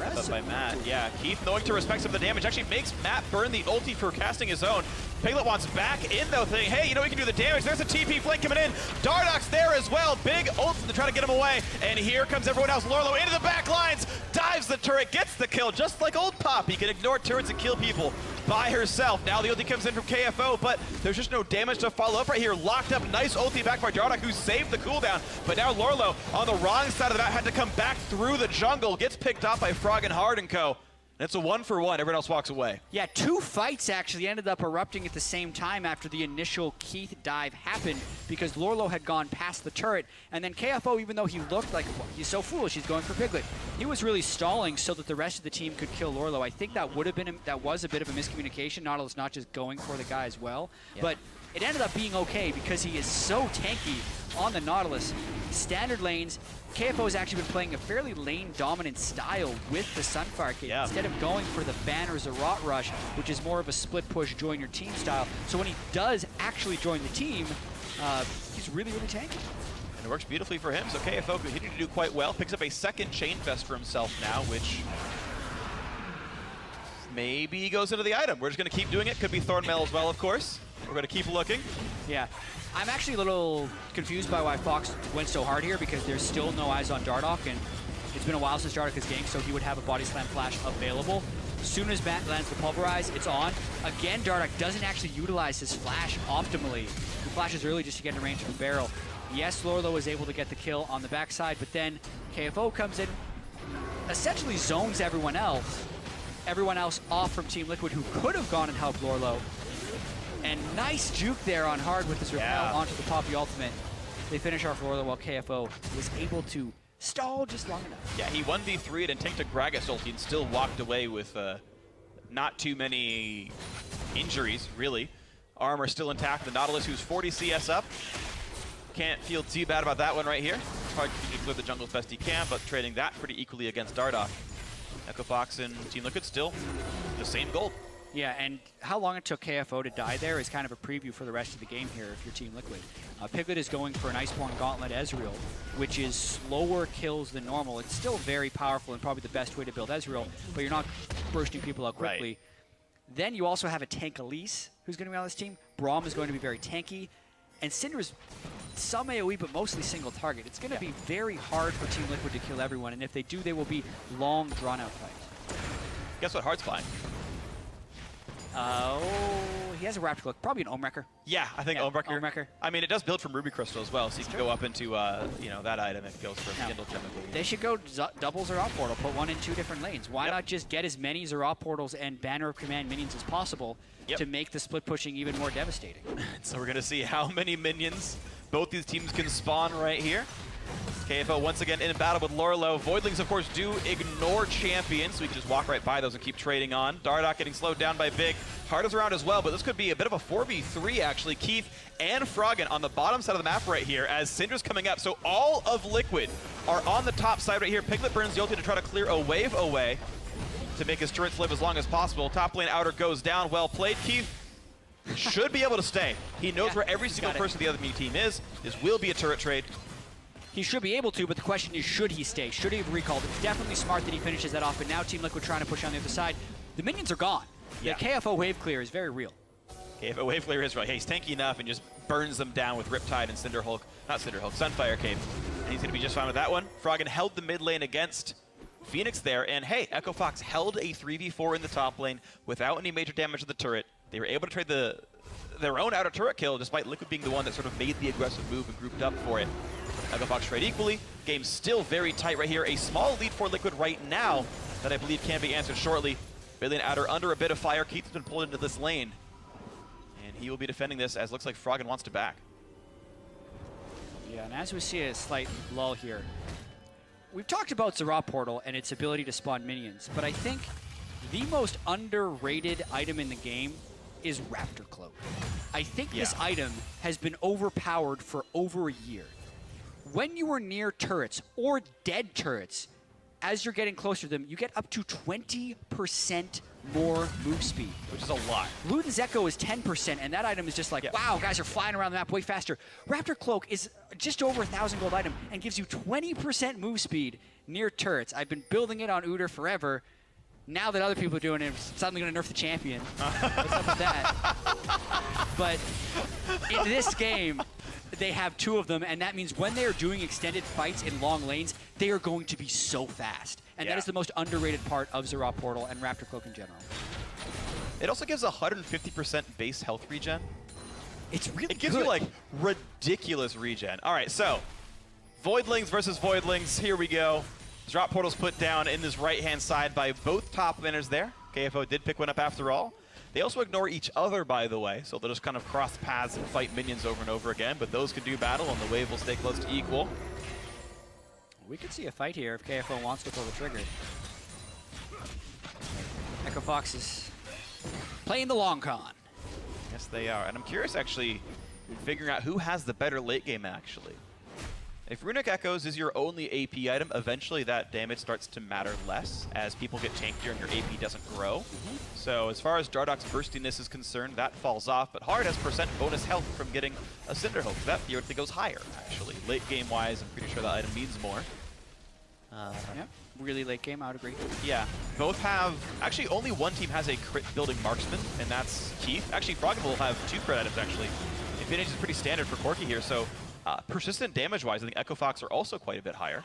Up by Matt. Yeah, Keith, knowing to respect some of the damage, actually makes Matt burn the ulti for casting his own. Piglet wants back in though, thinking, hey, you know we can do the damage. There's a TP flank coming in. Dardoch's there as well. Big ult to try to get him away. And here comes everyone else. Lorlo into the back lines, dives the turret, gets the kill, just like old Poppy can ignore turrets and kill people by herself. Now the ulti comes in from KFO, but there's just no damage to follow up right here. Locked up, nice ulti back by Dardoch, who saved the cooldown. But now Lorlo on the wrong side of the map had to come back through the jungle, gets picked off by Frog and Hard and Co. And it's a 1-for-1. Everyone else walks away. Yeah, 2 fights actually ended up erupting at the same time after the initial Keith dive happened because Lorlo had gone past the turret. And then KFO, even though he looked like, well, he's so foolish, he's going for Piglet, he was really stalling so that the rest of the team could kill Lorlo. I think that would have been, that was a bit of a miscommunication. Nautilus not just going for the guy as well. Yeah. But it ended up being okay because he is so tanky on the Nautilus. Standard lanes, KFO has actually been playing a fairly lane-dominant style with the Sunfire kit. Yeah. Instead of going for the ban or Zarot rush, which is more of a split push, join your team style. So when he does actually join the team, he's really, really tanky. And it works beautifully for him, so KFO continued to do quite well. Picks up a second Chain Vest for himself now, which maybe he goes into the item. We're just going to keep doing it. Could be Thornmail as well, of course. We're going to keep looking. Yeah. I'm actually a little confused by why Fox went so hard here because there's still no eyes on Dardoch, and it's been a while since Dardoch has ganked, so he would have a body slam flash available. As soon as Matt lands the Pulverize, it's on. Again, Dardoch doesn't actually utilize his flash optimally. He flashes early just to get in range of the barrel. Yes, Lorlo was able to get the kill on the backside, but then KFO comes in, essentially zones everyone else off from Team Liquid who could have gone and helped Lorlo. And nice juke there on Hard with his repel onto the Poppy ultimate. They finish off Lorlo while KFO was able to stall just long enough. Yeah, he 1v3'd and tanked a Gragas ulti and still walked away with not too many injuries, really. Armor still intact. The Nautilus, who's 40 CS up. Can't feel too bad about that one right here. Hard to clear the jungle as best he can, but trading that pretty equally against Dardoch. Echo Fox and Team Liquid still the same gold. Yeah, and how long it took KFO to die there is kind of a preview for the rest of the game here if you're Team Liquid. Piglet is going for an Iceborne Gauntlet Ezreal, which is slower kills than normal. It's still very powerful and probably the best way to build Ezreal, but you're not bursting people out quickly. Right. Then you also have a tank Elise who's going to be on this team. Braum is going to be very tanky, and Syndra's some AoE, but mostly single target. It's going to be very hard for Team Liquid to kill everyone, and if they do, they will be long, drawn-out fights. Guess what Hard's flying? Oh, he has a Raptor Cloak. Probably an Ohm-Wrecker. Yeah, I think Ohm-Wrecker. Ohm-Wrecker. I mean, it does build from Ruby Crystal as well, so you can go up into you know, that item if it goes for Kindle Chemical. They should go double Zarot Portal, put one in 2 different lanes. Why not just get as many Zarot Portals and Banner of Command minions as possible to make the split pushing even more devastating? So we're going to see how many minions both these teams can spawn right here. KFO once again in battle with Lorlo. Voidlings, of course, do ignore champions, so we can just walk right by those and keep trading on. Dardoch getting slowed down by Big. Hard is around as well, but this could be a bit of a 4v3, actually. Keith and Froggen on the bottom side of the map right here as Syndra's coming up. So all of Liquid are on the top side right here. Piglet burns the ulti to try to clear a wave away to make his turrets live as long as possible. Top lane outer goes down. Well played, Keith. Should be able to stay. He knows where every single person the other team is. This will be a turret trade. He should be able to, but the question is, should he stay? Should he have recalled? It's definitely smart that he finishes that off, but now Team Liquid trying to push on the other side. The minions are gone. Yeah. The KFO wave clear is very real. KFO wave clear is right. Hey, he's tanky enough and just burns them down with Riptide and Cinderhulk. Not Cinderhulk, Sunfire Cape. And he's going to be just fine with that one. Froggen held the mid lane against Phoenix there, and hey, Echo Fox held a 3v4 in the top lane without any major damage to the turret. They were able to trade their own outer turret kill, despite Liquid being the one that sort of made the aggressive move and grouped up for it. Echo Fox trade equally. Game still very tight right here. A small lead for Liquid right now that I believe can be answered shortly. Billion outer under a bit of fire. Keith has been pulled into this lane. And he will be defending this as looks like Froggen wants to back. Yeah, and as we see a slight lull here, we've talked about Zarot Portal and its ability to spawn minions, but I think the most underrated item in the game is Raptor Cloak. I think this item has been overpowered for over a year. When you are near turrets or dead turrets, as you're getting closer to them, you get up to 20% more move speed. Which is a lot. Luden's Echo is 10%, and that item is just like, wow, guys are flying around the map way faster. Raptor Cloak is just over 1,000 gold item and gives you 20% move speed near turrets. I've been building it on Udyr forever. Now that other people are doing it, I'm suddenly going to nerf the champion. What's up with that? But in this game, they have 2 of them, and that means when they are doing extended fights in long lanes, they are going to be so fast. And that is the most underrated part of Xerath Portal and Raptor Cloak in general. It also gives 150% base health regen. It's really It gives you like ridiculous regen. All right, so Voidlings versus Voidlings. Here we go. Xerath Portal's put down in this right-hand side by both top laners there. KFO did pick one up after all. They also ignore each other, by the way, so they'll just kind of cross paths and fight minions over and over again, but those can do battle, and the wave will stay close to equal. We could see a fight here if KFO wants to pull the trigger. Echo Fox is playing the long con. Yes, they are. And I'm curious, actually, figuring out who has the better late game, actually. If Runic Echoes is your only AP item, eventually that damage starts to matter less as people get tankier and your AP doesn't grow. So as far as Dardoch's burstiness is concerned, that falls off, but Hard has percent bonus health from getting a Cinderhook. That theoretically goes higher, actually. Late game-wise, I'm pretty sure that item means more. Yeah, really late game, I would agree. Yeah, both have, actually only one team has a crit building marksman, and that's Keith. Actually, Froggen will have 2 crit items, actually. Infinity is pretty standard for Corki here, so persistent damage-wise, I think Echo Fox are also quite a bit higher.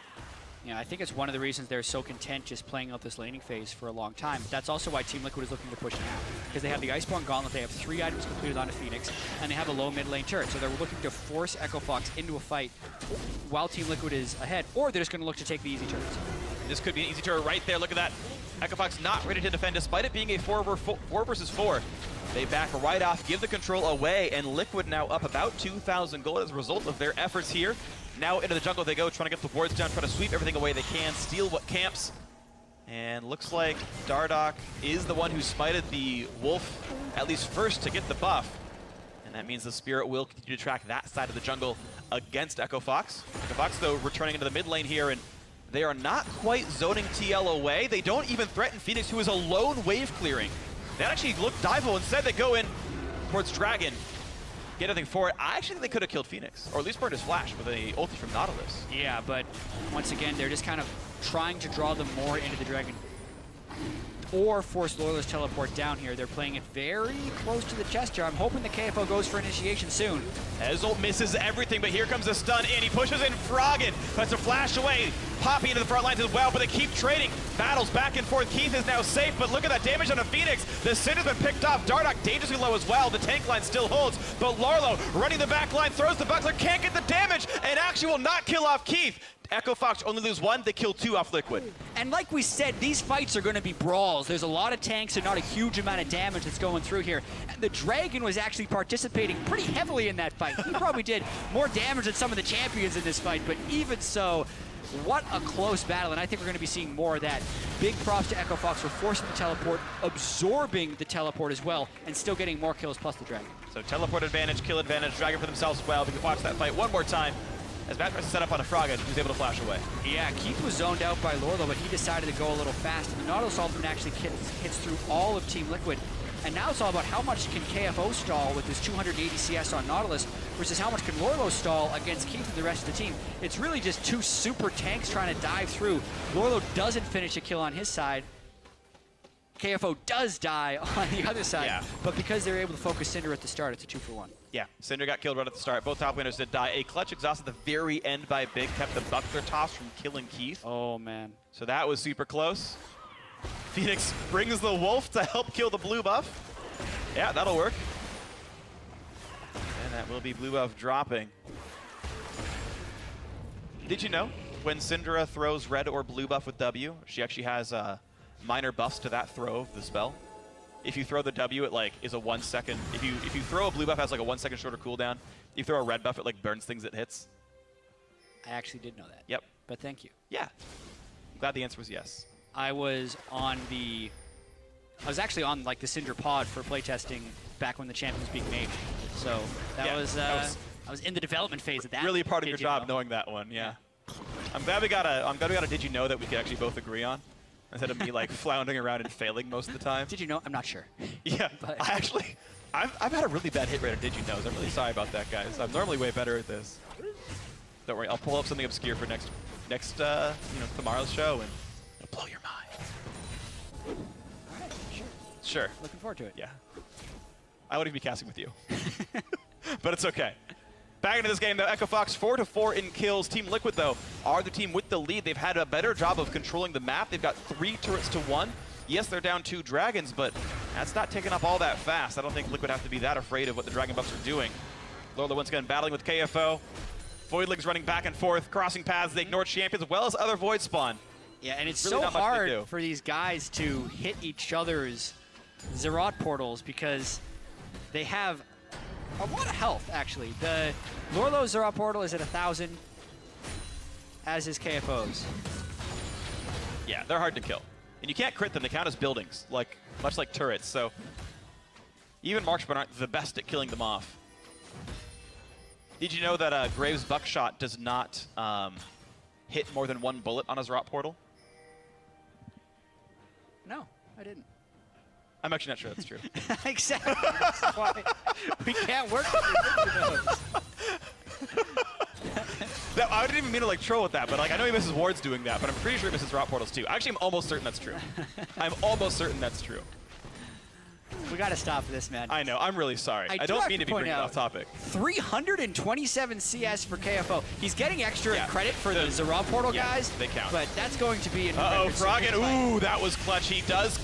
Yeah, I think it's one of the reasons they're so content just playing out this laning phase for a long time. But that's also why Team Liquid is looking to push now. Because they have the Iceborne Gauntlet, they have 3 items completed onto Phoenix, and they have a low mid lane turret. So they're looking to force Echo Fox into a fight while Team Liquid is ahead, or they're just going to look to take the easy turrets. This could be an easy turret right there. Look at that. Echo Fox not ready to defend, despite it being a 4 versus 4. They back right off, give the control away, and Liquid now up about 2,000 gold as a result of their efforts here. Now into the jungle they go, trying to get the wards down, trying to sweep everything away they can, steal what camps. And looks like Dardoch is the one who smited the wolf, at least first, to get the buff. And that means the Spirit will continue to track that side of the jungle against Echo Fox. Echo Fox, though, returning into the mid lane here, and they are not quite zoning TL away. They don't even threaten Phoenix, who is alone wave clearing. That actually looked diveable. Instead, they go in towards Dragon. Get anything for it. I actually think they could have killed Phoenix, or at least burned his flash with a ulti from Nautilus. Yeah, but once again, they're just kind of trying to draw them more into the Dragon. Or force Loyalist teleport down here. They're playing it very close to the chest here. I'm hoping the KFO goes for initiation soon. Ezolt misses everything, but here comes the stun in. He pushes in Froggen, tries to flash away. Poppy into the front lines as well, but they keep trading. Battles back and forth. Keith is now safe, but look at that damage on a Phoenix. The Cinder's been picked off. Dardoch dangerously low as well. The tank line still holds, but Larlo running the back line, throws the buckler, can't get the damage, and actually will not kill off Keith. Echo Fox only lose 1, they kill 2 off Liquid. And like we said, these fights are going to be brawls. There's a lot of tanks and not a huge amount of damage that's going through here. And the Dragon was actually participating pretty heavily in that fight. He probably did more damage than some of the champions in this fight, but even so, what a close battle, and I think we're going to be seeing more of that. Big props to Echo Fox for forcing the teleport, absorbing the teleport as well, and still getting more kills plus the Dragon. So teleport advantage, kill advantage, Dragon for themselves as well. We can watch that fight one more time as Matt tries to set up on a Froggen, who's able to flash away. Yeah, Keith was zoned out by Lorlo, but he decided to go a little fast. And the Nautilus ultimate actually hits through all of Team Liquid. And now it's all about how much can KFO stall with his 280 CS on Nautilus versus how much can Lorlo stall against Keith and the rest of the team. It's really just 2 super tanks trying to dive through. Lorlo doesn't finish a kill on his side. KFO does die on the other side, but because they're able to focus Cinder at the start, it's a 2-for-1. Yeah, Cinder got killed right at the start. Both top laners did die. A clutch exhaust at the very end by Big kept the buckler toss from killing Keith. Oh, man. So that was super close. Phoenix brings the wolf to help kill the blue buff. Yeah, that'll work. And that will be blue buff dropping. Did you know when Syndra throws red or blue buff with W, she actually has minor buffs to that throw of the spell? If you throw the W, it like is a 1 second. If you throw a blue buff, it has like a 1 second shorter cooldown. If you throw a red buff, it like burns things it hits. I actually did know that. Yep. But thank you. Yeah. I'm glad the answer was yes. I was actually on like the Cinder pod for playtesting back when the champion was being made. So that was I was in the development phase of that. Really part of your job knowing that one, yeah. I'm glad we got a did you know that we could actually both agree on, instead of me like floundering around and failing most of the time. Did you know? I'm not sure. Yeah, But- I've had a really bad hit rate on Did You Knows. I'm really sorry about that, guys. I'm normally way better at this. Don't worry, I'll pull up something obscure for next tomorrow's show, and it'll blow your mind. All right, sure. Sure. Looking forward to it. Yeah. I wouldn't be casting with you. But it's okay. Back into this game, though. Echo Fox 4-4 in kills. Team Liquid, though, are the team with the lead. They've had a better job of controlling the map. They've got 3 turrets to 1. Yes, they're down 2 dragons, but that's not taking up all that fast. I don't think Liquid have to be that afraid of what the dragon buffs are doing. Lola once again battling with KFO. Voidlings running back and forth, crossing paths. They ignore champions as well as other Void spawn. Yeah, and it's Really so not much to do. hard for these guys to hit each other's Zerat portals because they have a lot of health, actually. The Lorlo Zerat portal is at 1,000, as is KFO's. Yeah, they're hard to kill. And you can't crit them. They count as buildings, much like turrets. So even marksmen aren't the best at killing them off. Did you know that Graves' buckshot does not hit more than 1 bullet on his rot portal? No, I didn't. I'm actually not sure that's true. Exactly. That's why we can't work with That, I didn't even mean to troll with that, but I know Mrs. Ward's doing that, but I'm pretty sure Mrs. Rot portals too. Actually, I'm almost certain that's true. I'm almost certain that's true. We got to stop this, man. I know. I'm really sorry. I I do don't have mean to to be point bringing it out- off topic. 327 CS for KFO. He's getting extra Yeah. credit for the The- Zerat portal yeah, guys. they count. But that's going to be an Uh-oh, horrendous Froggen. fight. Ooh, that was clutch. He does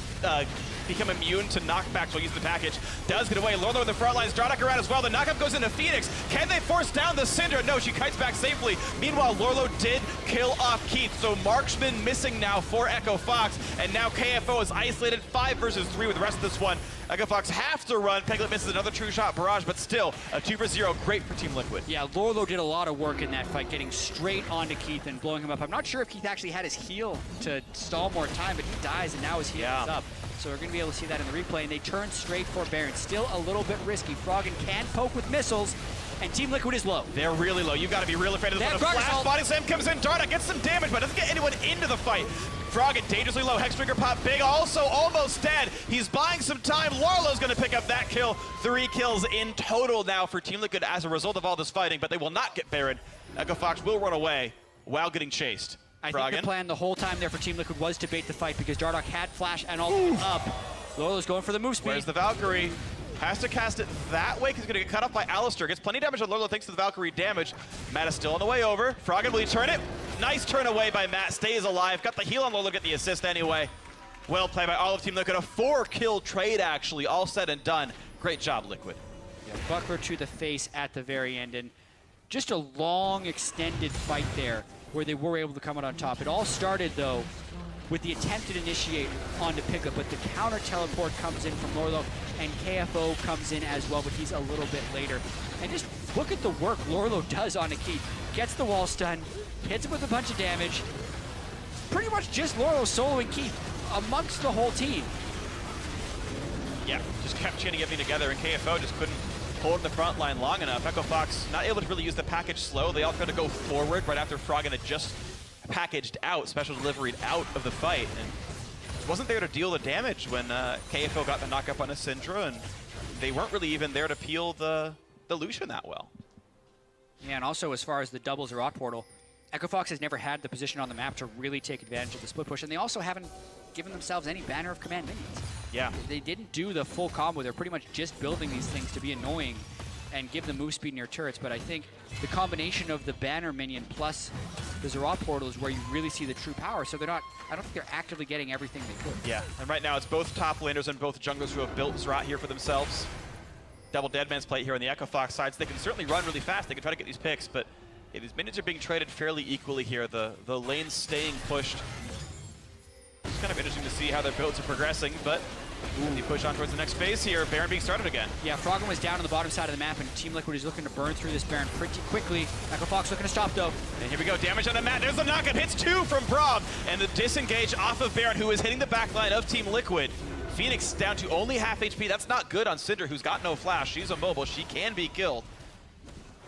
become immune to knockbacks while using the package. Does get away. Lorlo in the front lines. Drawdock around as well. The knockup goes into Phoenix. Can they force down the Syndra? No, she kites back safely. Meanwhile, Lorlo did kill off Keith. So Marksman missing now for Echo Fox. And now KFO is isolated 5 versus 3 with the rest of this one. Echo Fox have to run. Peglet misses another true shot barrage, but still a 2-for-0. Great for Team Liquid. Yeah, Lorlo did a lot of work in that fight, getting straight onto Keith and blowing him up. I'm not sure if Keith actually had his heal to stall more time, but he dies and now his heal is up. So we're going to be able to see that in the replay, and they turn straight for Baron. Still a little bit risky. Froggen can poke with missiles, and Team Liquid is low. They're really low. You've got to be real afraid of this They one. A have flash Gargoyle. body slam comes in. Darda gets some damage, but doesn't get anyone into the fight. Froggen dangerously low. Hex trigger pop big. Also almost dead. He's buying some time. Larlo's going to pick up that kill. 3 kills in total now for Team Liquid as a result of all this fighting, but they will not get Baron. Echo Fox will run away while getting chased. I think the plan the whole time there for Team Liquid was to bait the fight because Dardock had flash and all up. Lorlo's going for the move speed. Where's the Valkyrie? Has to cast it that way because he's going to get cut off by Alistair. Gets plenty of damage on Lorlo thanks to the Valkyrie damage. Matt is still on the way over. Froggen, will he turn it? Nice turn away by Matt. Stays alive. Got the heal on Lorlo, get the assist anyway. Well played by all of Team Liquid. A 4-kill trade, actually, all said and done. Great job, Liquid. Yeah, Buckler to the face at the very end, and just a long, extended fight there where they were able to come out on top. It all started, though, with the attempted initiate onto Pickup, but the counter teleport comes in from Lorlo, and KFO comes in as well, but he's a little bit later. And just look at the work Lorlo does on Keith. Gets the wall stun, hits him with a bunch of damage. Pretty much just Lorlo soloing Keith amongst the whole team. Yeah, just kept chaining everything together, and KFO just couldn't hold the front line long enough. Echo Fox not able to really use the package slow. They all tried to go forward right after Froggen had just packaged out, special delivered out of the fight, and wasn't there to deal the damage when KFO got the knockup on a Syndra, and they weren't really even there to peel the Lucian that well. Yeah, and also as far as the double Zerat portal, Echo Fox has never had the position on the map to really take advantage of the split push, and they also haven't given themselves any banner of command minions. Yeah. They didn't do the full combo. They're pretty much just building these things to be annoying and give them move speed near turrets, but I think the combination of the banner minion plus the Zerat portal is where you really see the true power, so they're not, I don't think they're actively getting everything they could. Yeah, and right now it's both top laners and both junglers who have built Zerat here for themselves. Double Deadman's plate here on the Echo Fox side, so they can certainly run really fast. They can try to get these picks, but yeah, these minions are being traded fairly equally here. The lane's staying pushed. It's kind of interesting to see how their builds are progressing, but they push on towards the next phase here. Baron being started again. Yeah, Froggen was down on the bottom side of the map, and Team Liquid is looking to burn through this Baron pretty quickly. Echo Fox looking to stop, though. And here we go, damage on the mat. There's the knockup, hits 2 from Braum, and the disengage off of Baron, who is hitting the backline of Team Liquid. Phoenix down to only half HP. That's not good on Cinder, who's got no flash. She's immobile. She can be killed.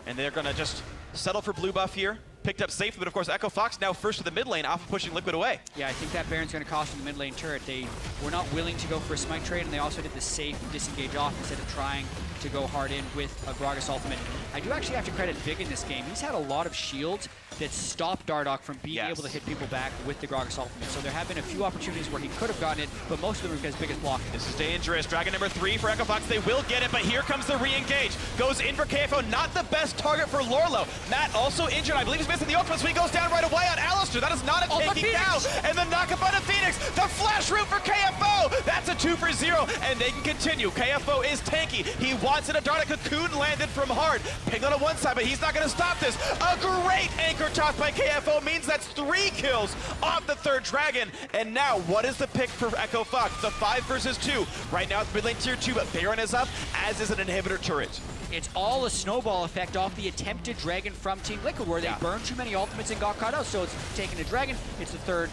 And they're going to just settle for blue buff here. picked up safely, but of course Echo Fox now first to the mid lane, Alpha pushing Liquid away. Yeah, I think that Baron's going to cost them the mid lane turret. They were not willing to go for a smite trade, and they also did the safe disengage off instead of trying to go hard in with a Gragas ultimate. I do actually have to credit Vig in this game. He's had a lot of shields that stopped Dardoch from being able to hit people back with the Gragas ultimate. So there have been a few opportunities where he could have gotten it, but most of them are because Vig is blocking. This is dangerous. Dragon number 3 for Echo Fox. They will get it, but here comes the re-engage. Goes in for KFO. Not the best target for Lorlo. Matt also injured. I believe he's missing the ultimate, so he goes down right away on Alistair. That is not a tanky cow. And the knock-up on the Phoenix. The flash route for KFO. That's a 2 for 0, and they can continue. KFO is tanky. He wants it. A Dardoch cocoon landed from hard. Ping on one side, but he's not going to stop this. A great anchor toss by KFO means that's 3 kills off the third dragon. And now, what is the pick for Echo Fox? The 5 versus 2. Right now, it's mid lane tier 2, but Baron is up, as is an inhibitor turret. It's all a snowball effect off the attempted dragon from Team Liquid, where they burned too many ultimates and got caught out. So it's taking a dragon, it's the third.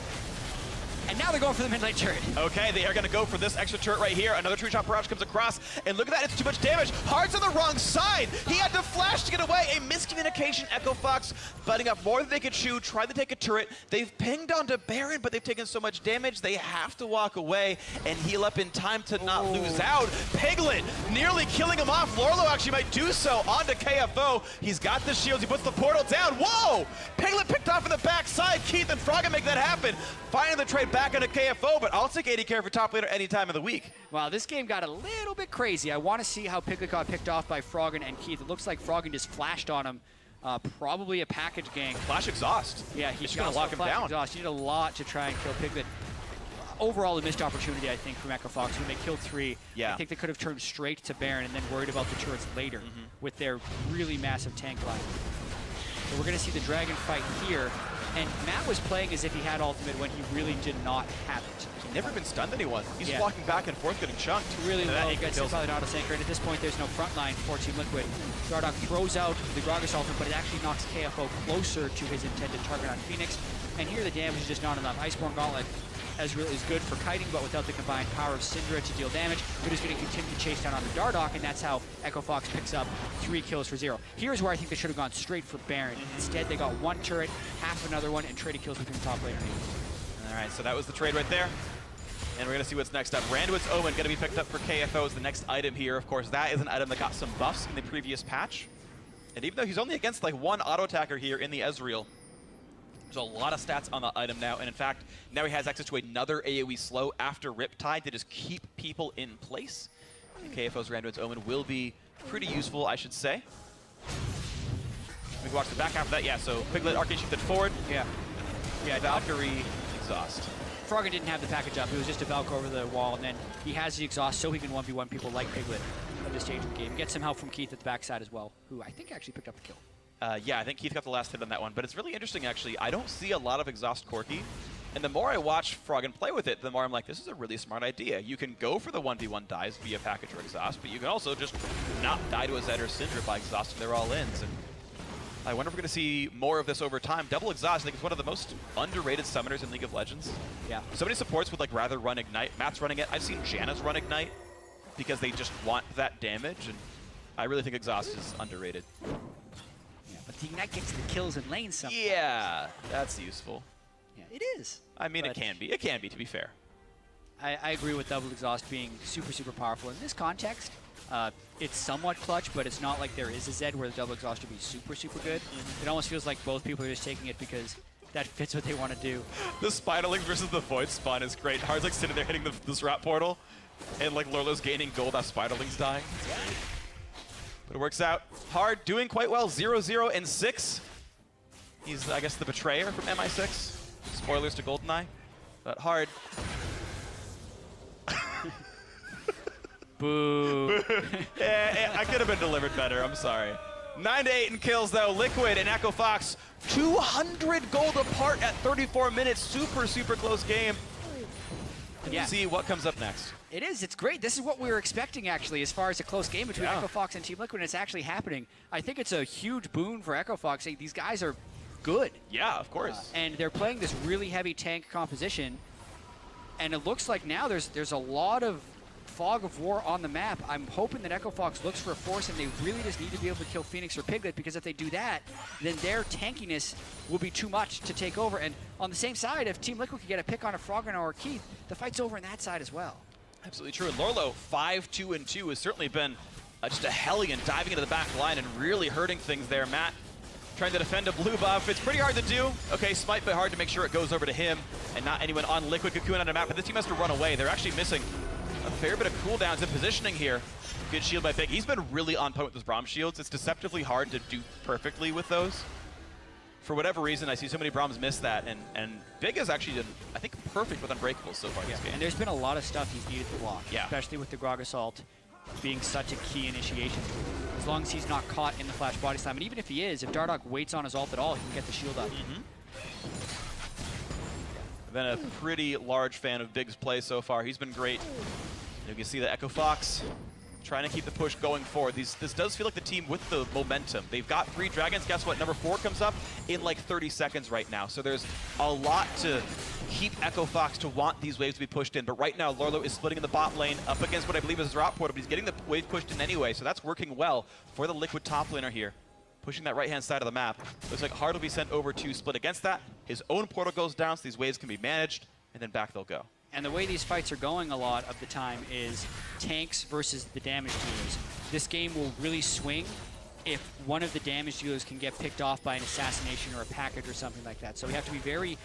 And now they're going for the mid lane turret. Okay, they are going to go for this extra turret right here. Another tree chop barrage comes across, and look at that, it's too much damage. Hard's on the wrong side. He had to flash to get away. A miscommunication. Echo Fox biting up more than they could chew, tried to take a turret. They've pinged onto Baron, but they've taken so much damage, they have to walk away and heal up in time to not lose out. Piglet nearly killing him off. Lorlo actually might do so onto KFO. He's got the shields. He puts the portal down. Whoa! Piglet picked off in the backside. Keith and Froggen make that happen. Finding the trade back into KFO, but I'll take 80 care for top laner any time of the week. Wow, this game got a little bit crazy. I want to see how Piglet got picked off by Froggen and Keith. It looks like Froggen just flashed on him. Probably a package gang. Flash exhaust. Yeah, he's going to lock him down. Exhaust. He did a lot to try and kill Piglet. Overall, a missed opportunity, I think, from Echo Fox. When they killed 3, I think they could have turned straight to Baron and then worried about the turrets later with their really massive tank line. So we're going to see the dragon fight here. And Matt was playing as if he had ultimate when he really did not have it. He's never been stunned anyone. He's walking back and forth, getting chunked. Really low. He gets probably not a synchro. And at this point, there's no front line for Team Liquid. Dardoch throws out the Gragas ultimate, but it actually knocks KFO closer to his intended target on Phoenix. And here the damage is just not enough. Iceborne Gauntlet is good for kiting, but without the combined power of Syndra to deal damage, it is going to continue to chase down on the Dardoch, and that's how Echo Fox picks up 3 kills for 0. Here's where I think they should have gone straight for Baron. Instead, they got 1 turret, half another one, and traded kills between top laner. All right, so that was the trade right there. And we're going to see what's next up. Randuin's Omen going to be picked up for KFO as the next item here. Of course, that is an item that got some buffs in the previous patch. And even though he's only against like 1 auto attacker here in the Ezreal, there's a lot of stats on the item now, and in fact, now he has access to another AoE slow after Riptide to just keep people in place. And KFO's Randuin's Omen will be pretty useful, I should say. We can watch the back half of that. Yeah, so Piglet arcane shifted forward. Yeah, Valkyrie exhaust. Froggen didn't have the package up. It was just a Valk over the wall, and then he has the exhaust so he can 1v1 people like Piglet at this stage of the game. Get some help from Keith at the backside as well, who I think actually picked up the kill. Yeah, I think Keith got the last hit on that one, but it's really interesting, actually. I don't see a lot of exhaust Corki, and the more I watch Froggen play with it, the more I'm like, this is a really smart idea. You can go for the 1v1 dives via package or exhaust, but you can also just not die to a Zed or Syndra by exhausting their all-ins. And I wonder if we're going to see more of this over time. Double exhaust, I think, is one of the most underrated summoners in League of Legends. Yeah. So many supports would like rather run Ignite. Matt's running it. I've seen Janna's run Ignite because they just want that damage, and I really think exhaust is underrated. But the Ignite gets the kills in lane sometimes. Yeah, that's useful. Yeah, it is. I mean, it can be. It can be, to be fair. I agree with double exhaust being super, super powerful. In this context, it's somewhat clutch, but it's not like there is a Zed where the double exhaust would be super, super good. It almost feels like both people are just taking it because that fits what they want to do. The Spiderling versus the Void spawn is great. Hard's like sitting there hitting this rat portal, and like Lorlo's gaining gold as Spiderling's dying. Yeah. But it works out. Hard doing quite well, 0-0 and 6. He's, I guess, the betrayer from MI6. Spoilers to GoldenEye. But Hard. Boo. Yeah, I could have been delivered better. I'm sorry. 9-8 in kills, though. Liquid and Echo Fox, 200 gold apart at 34 minutes. Super, super close game. Yeah. See what comes up next. It is. It's great. This is what we were expecting, actually, as far as a close game between Echo Fox and Team Liquid, and it's actually happening. I think it's a huge boon for Echo Fox. These guys are good. Yeah, of course. And they're playing this really heavy tank composition, and it looks like now there's a lot of fog of war on the map. I'm hoping that Echo Fox looks for a force, and they really just need to be able to kill Phoenix or Piglet, because if they do that, then their tankiness will be too much to take over. And on the same side, if Team Liquid can get a pick on a Froggen or a Keith, the fight's over on that side as well. Absolutely true. And Lorlo, 5-2-2, has certainly been just a hellion diving into the back line and really hurting things there. Matt trying to defend a blue buff. It's pretty hard to do. Okay, Smite, but hard to make sure it goes over to him and not anyone on Liquid. Cocoon on the map, but this team has to run away. They're actually missing a fair bit of cooldowns and positioning here. Good shield by Big. He's been really on point with his Braum shields. It's deceptively hard to do perfectly with those. For whatever reason, I see so many Brahms miss that, and Big has actually done, I think, perfect with Unbreakables so far this game. And there's been a lot of stuff he's needed to block, especially with the Grog Assault being such a key initiation tool. As long as he's not caught in the flash body slam, and even if he is, if Dardoch waits on his ult at all, he can get the shield up. I've been a pretty large fan of Big's play so far. He's been great. You can see the Echo Fox trying to keep the push going forward. This does feel like the team with the momentum. They've got 3 dragons. Guess what? Number 4 comes up in like 30 seconds right now. So there's a lot to keep Echo Fox to want these waves to be pushed in. But right now, Lorlo is splitting in the bot lane up against what I believe is his route portal, but he's getting the wave pushed in anyway. So that's working well for the Liquid top laner here. Pushing that right-hand side of the map. Looks like Hard will be sent over to split against that. His own portal goes down, so these waves can be managed, and then back they'll go. And the way these fights are going a lot of the time is tanks versus the damage dealers. This game will really swing if one of the damage dealers can get picked off by an assassination or a package or something like that. So we have to be very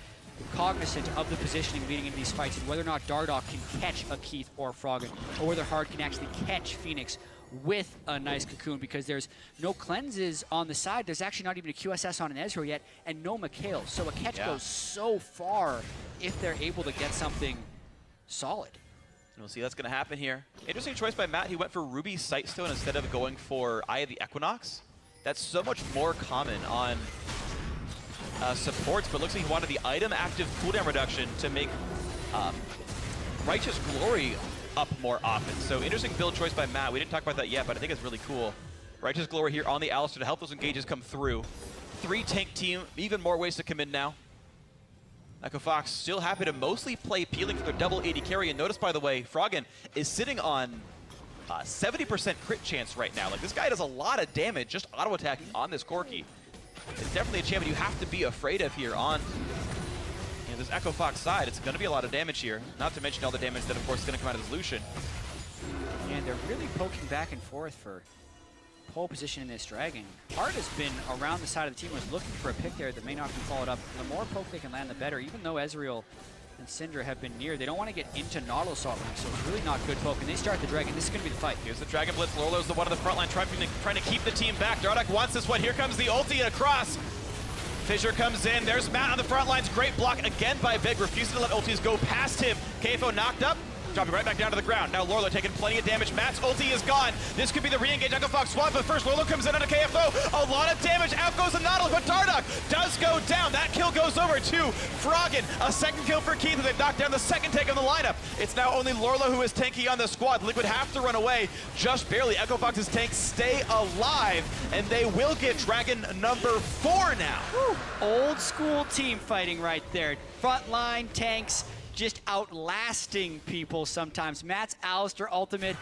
cognizant of the positioning leading into these fights and whether or not Dardoch can catch a Keith or a Froggen, or whether Hard can actually catch Phoenix with a nice Cocoon, because there's no cleanses on the side. There's actually not even a QSS on an Ezreal yet, and no Mikhail. So a catch goes so far if they're able to get something solid. And we'll see that's going to happen here. Interesting choice by Matt. He went for Ruby Sightstone instead of going for Eye of the Equinox. That's so much more common on supports, but looks like he wanted the item active cooldown reduction to make Righteous Glory up more often. So interesting build choice by Matt. We didn't talk about that yet, but I think it's really cool. Righteous Glory here on the Alistar to help those engages come through. 3 tank team, even more ways to come in now. Echo Fox still happy to mostly play peeling for their double 80 carry. And notice, by the way, Froggen is sitting on 70% crit chance right now. Like, this guy does a lot of damage just auto-attacking on this Corki. It's definitely a champion you have to be afraid of here on this Echo Fox side. It's going to be a lot of damage here. Not to mention all the damage that, of course, is going to come out of this Lucian. And they're really poking back and forth for pole position in this Dragon. Hard has been around the side of the team, was looking for a pick there that may not be followed up. The more poke they can land, the better. Even though Ezreal and Syndra have been near, they don't want to get into Nautilus Salt Ring, so it's really not good poke. And they start the Dragon. This is going to be the fight. Here's the Dragon Blitz. Lorlo's the one on the front line trying to keep the team back. Dardoch wants this one. Here comes the ulti across. Fissure comes in. There's Matt on the front lines. Great block again by Big. Refusing to let ultis go past him. KFO knocked up. Dropping right back down to the ground. Now Lorlo taking plenty of damage. Matt's ulti is gone. This could be the re-engage Echo Fox swap, but first Lorlo comes in onto KFO. A lot of damage. Out goes the Nautilus, but Dardoch does go down. That kill goes over to Froggen. A second kill for Keith, and they've knocked down the second tank of the lineup. It's now only Lorlo who is tanky on the squad. Liquid have to run away just barely. Echo Fox's tanks stay alive, and they will get Dragon number 4 now. Woo. Old school team fighting right there. Frontline tanks just outlasting people sometimes. Matt's Alistar ultimate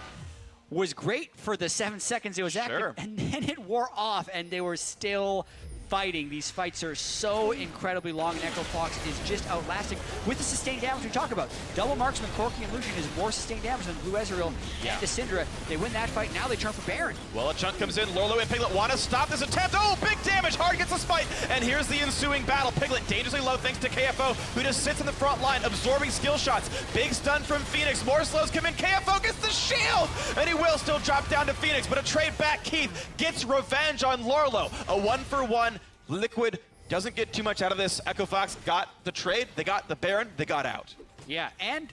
was great for the 7 seconds it was active, and then it wore off, and they were still fighting. These fights are so incredibly long, and Echo Fox is just outlasting with the sustained damage we talk about. Double marksman, Corki, and Lucian is more sustained damage than Blue Ezreal and the Syndra. They win that fight, now they turn for Baron. Well, a chunk comes in. Lorlo and Piglet want to stop this attempt. Oh, big damage. Hard gets a spite, and here's the ensuing battle. Piglet dangerously low thanks to KFO, who just sits in the front line, absorbing skill shots. Big stun from Phoenix. More slows come in. KFO gets the shield, and he will still drop down to Phoenix, but a trade back. Keith gets revenge on Lorlo. A 1-for-1. Liquid doesn't get too much out of this. Echo Fox got the trade, they got the Baron, they got out. Yeah, and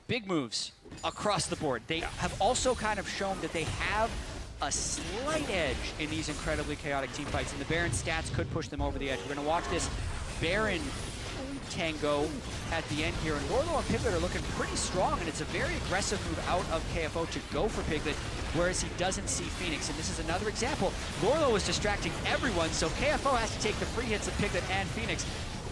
big moves across the board. They have also kind of shown that they have a slight edge in these incredibly chaotic team fights, and the Baron stats could push them over the edge. We're going to watch this Baron tango at the end here, and Lorlo and Piglet are looking pretty strong, and it's a very aggressive move out of KFO to go for Piglet, whereas he doesn't see Phoenix. And this is another example. Lorlo is distracting everyone, so KFO has to take the free hits of Piglet and Phoenix.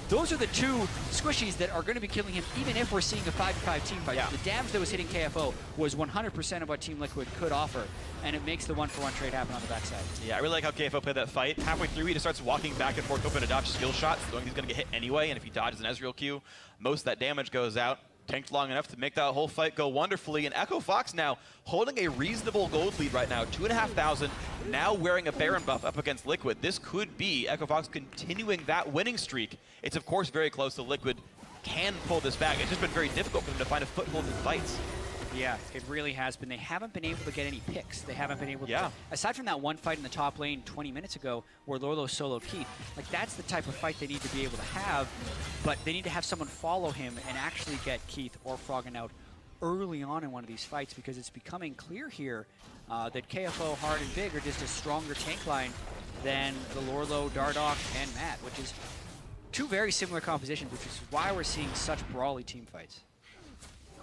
those are the two squishies that are going to be killing him, even if we're seeing a 5v5 team fight. Yeah. The damage that was hitting KFO was 100% of what Team Liquid could offer, and it makes the 1-for-1 trade happen on the backside. Yeah, I really like how KFO played that fight. Halfway through, he just starts walking back and forth, hoping to dodge skill shots, knowing he's going to get hit anyway, and if he dodges an Ezreal Q, most of that damage goes out. Tanked long enough to make that whole fight go wonderfully, and Echo Fox now holding a reasonable gold lead right now, 2,500, now wearing a Baron buff up against Liquid. This could be Echo Fox continuing that winning streak. It's of course very close to Liquid can pull this back. It's just been very difficult for them to find a foothold in fights. Yeah, it really has been. They haven't been able to get any picks. They haven't been able to. Yeah. Aside from that one fight in the top lane 20 minutes ago where Lorlo soloed Keith, like that's the type of fight they need to be able to have, but they need to have someone follow him and actually get Keith or Froggen out early on in one of these fights, because it's becoming clear here that KFO, Hard, and Big are just a stronger tank line than the Lorlo, Dardoch, and Matt, which is two very similar compositions, which is why we're seeing such brawly team fights.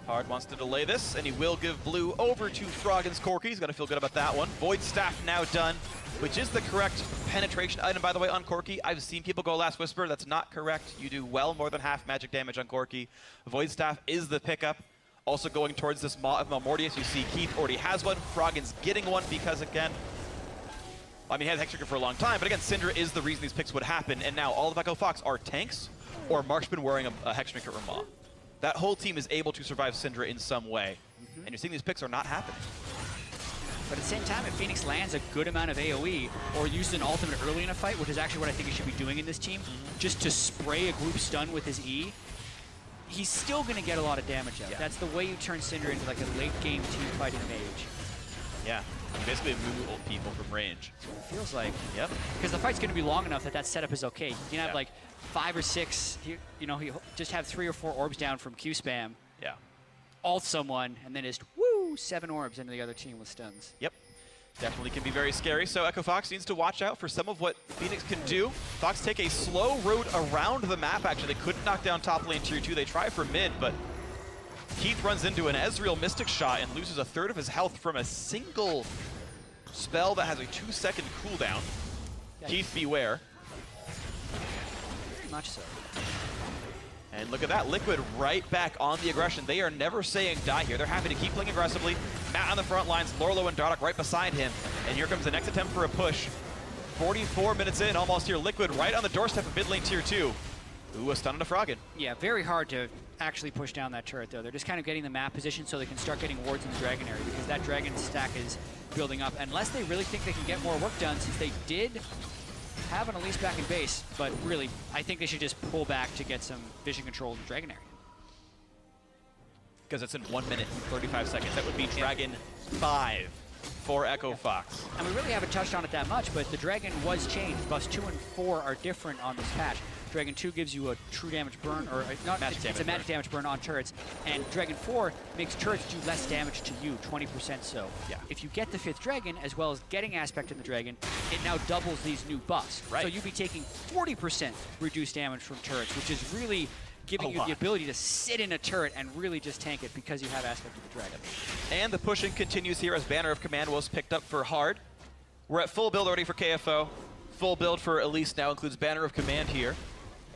Hard wants to delay this, and he will give blue over to Froggen's Corki. He's going to feel good about that one. Void Staff now done, which is the correct penetration item, by the way, on Corki. I've seen people go Last Whisper. That's not correct. You do well more than half magic damage on Corki. Void Staff is the pickup. Also going towards this Maw of Malmortius. You see Keith already has one. Froggen's getting one because, again, I mean, he had Hextrigger for a long time, but again, Syndra is the reason these picks would happen, and now all of Echo Fox are tanks or Marksman wearing a Hextrigger or Maw. That whole team is able to survive Syndra in some way, and you're seeing these picks are not happening. But at the same time, if Phoenix lands a good amount of AoE or uses an ultimate early in a fight, which is actually what I think he should be doing in this team, just to spray a group stun with his E, he's still going to get a lot of damage out. Yeah. That's the way you turn Syndra into like a late game team fighting mage. Yeah, you basically move old people from range. It feels like. Yep. Because the fight's going to be long enough that that setup is okay. You can have Yeah. like 5 or 6, you know, he just have 3 or 4 orbs down from Q spam, Yeah. ult someone, and then just woo 7 orbs into the other team with stuns. Yep. Definitely can be very scary. So Echo Fox needs to watch out for some of what Phoenix can do. Fox take a slow road around the map, actually. They couldn't knock down top lane tier 2. They try for mid, but Keith runs into an Ezreal Mystic Shot and loses a third of his health from a single spell that has a 2-second cooldown. Yeah. Keith, beware. Very much so. And look at that, Liquid right back on the aggression. They are never saying die here. They're happy to keep playing aggressively. Matt on the front lines, Lorlo and Dardoch right beside him. And here comes the next attempt for a push. 44 minutes in, almost here. Liquid right on the doorstep of mid lane tier 2. Ooh, a stun on a Froggen. Yeah, very hard to actually push down that turret, though. They're just kind of getting the map position so they can start getting wards in the Dragon area, because that Dragon stack is building up. Unless they really think they can get more work done, since they did have an Elise back in base, but really, I think they should just pull back to get some vision control in the Dragon area. Because it's in 1 minute and 35 seconds. That would be Dragon 5 for Echo Fox. And we really haven't touched on it that much, but the Dragon was changed. Buffs 2 and 4 are different on this patch. Dragon 2 gives you a true damage burn, or not, it's a magic damage burn on turrets, and Dragon 4 makes turrets do less damage to you, 20% so. Yeah. If you get the 5th Dragon, as well as getting Aspect in the Dragon, it now doubles these new buffs. Right. So you'd be taking 40% reduced damage from turrets, which is really giving you lot. the ability to sit in a turret and really just tank it because you have Aspect of the Dragon. And the pushing continues here as Banner of Command was picked up for Hard. We're at full build already for KFO. Full build for Elise now includes Banner of Command here.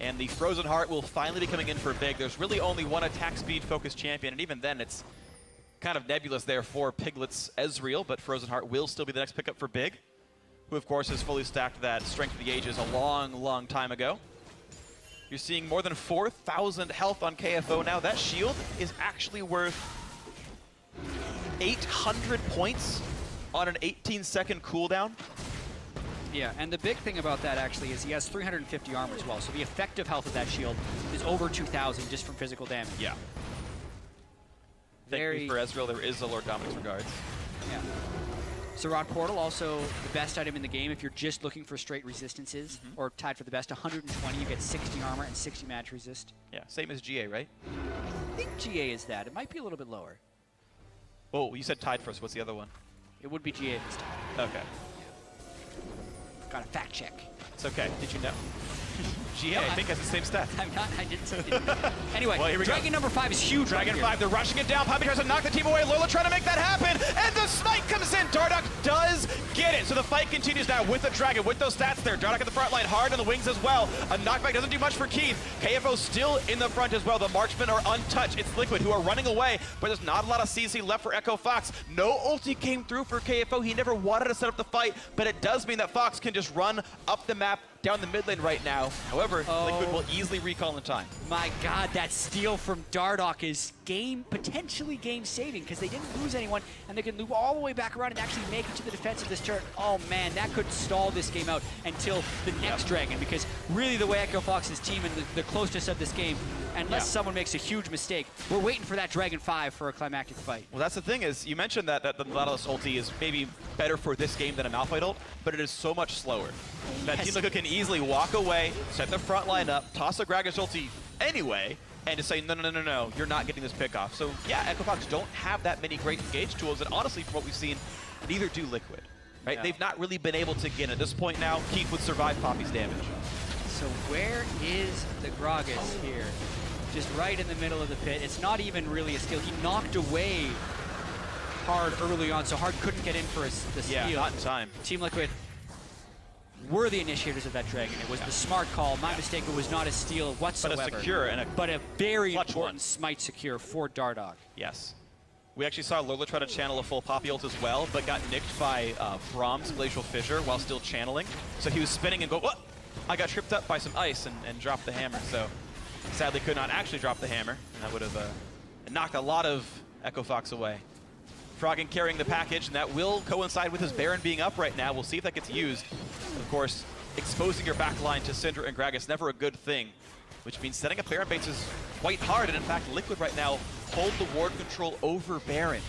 And the Frozen Heart will finally be coming in for Big. There's really only one attack speed focused champion, and even then it's kind of nebulous there for Piglet's Ezreal, but Frozen Heart will still be the next pickup for Big, who of course has fully stacked that Strength of the Ages a long, long time ago. You're seeing more than 4,000 health on KFO now. That shield is actually worth 800 points on an 18-second cooldown. Yeah, and the big thing about that actually is he has 350 armor as well, so the effective health of that shield is over 2,000 just from physical damage. Yeah. Thank you for Ezreal. There is a Lord Dominic's regards. Yeah. Surad Portal, also the best item in the game if you're just looking for straight resistances, or tied for the best. 120, you get 60 armor and 60 match resist. Yeah, same as GA, right? I think GA is that. It might be a little bit lower. Oh, you said tied first. What's the other one? It would be GA if it's tied. Okay. Got a fact check. It's okay. Did you know? GA, No, I think, has the same stats. I'm not, I didn't say it. Anyway, Well, here we go. Dragon number 5 is huge. Dragon right 5, they're rushing it down. Poppy tries to knock the team away. Lola trying to make that happen. And the smite comes in. Dardoch does get it. So the fight fight continues now with the Dragon, with those stats there. Dardock at the front line, hard on the wings as well. A knockback doesn't do much for Keith. KFO still in the front as well. The marksmen are untouched. It's Liquid who are running away, but there's not a lot of CC left for Echo Fox. No ulti came through for KFO. He never wanted to set up the fight, but it does mean that Fox can just run up the map down the mid lane right now. However, Liquid will easily recall in time. My God, that steal from Dardock is potentially game saving because they didn't lose anyone and they can loop all the way back around and actually make it to the defense of this turret. Oh man, that could stall this game out until the next Dragon, because really the way Echo Fox's team and the closeness of this game, unless someone makes a huge mistake, we're waiting for that Dragon 5 for a climactic fight. Well, that's the thing is, you mentioned that the Nautilus ulti is maybe better for this game than a Malphite ult, but it is so much slower. That Team Liquid can easily walk away, set the front line up, toss a Gragas ulti anyway, and just say, no, you're not getting this pick off. So yeah, Echo Fox don't have that many great engage tools, and honestly, from what we've seen, neither do Liquid. Right? No. They've not really been able to get at this point now. Keith would survive Poppy's damage. So where is the Gragas here? Just right in the middle of the pit. It's not even really a steal. He knocked away Hard early on, so Hard couldn't get in for the steal. Yeah, not in time. Team Liquid were the initiators of that Dragon. It was the smart call. My mistake, it was not a steal whatsoever. But a secure and a very clutch important one. smite secure for Dardock. Yes. We actually saw Lola try to channel a full Poppy ult as well, but got nicked by Brahm's Glacial Fissure while still channeling. So he was spinning and go, what? I got tripped up by some ice and dropped the hammer. So sadly could not actually drop the hammer, and that would have knocked a lot of Echo Fox away. Froggen carrying the package, and that will coincide with his Baron being up right now. We'll see if that gets used. Of course, exposing your backline to Syndra and Gragas, never a good thing, which means setting up Baron baits is quite hard, and in fact, Liquid right now hold the ward control over Baron.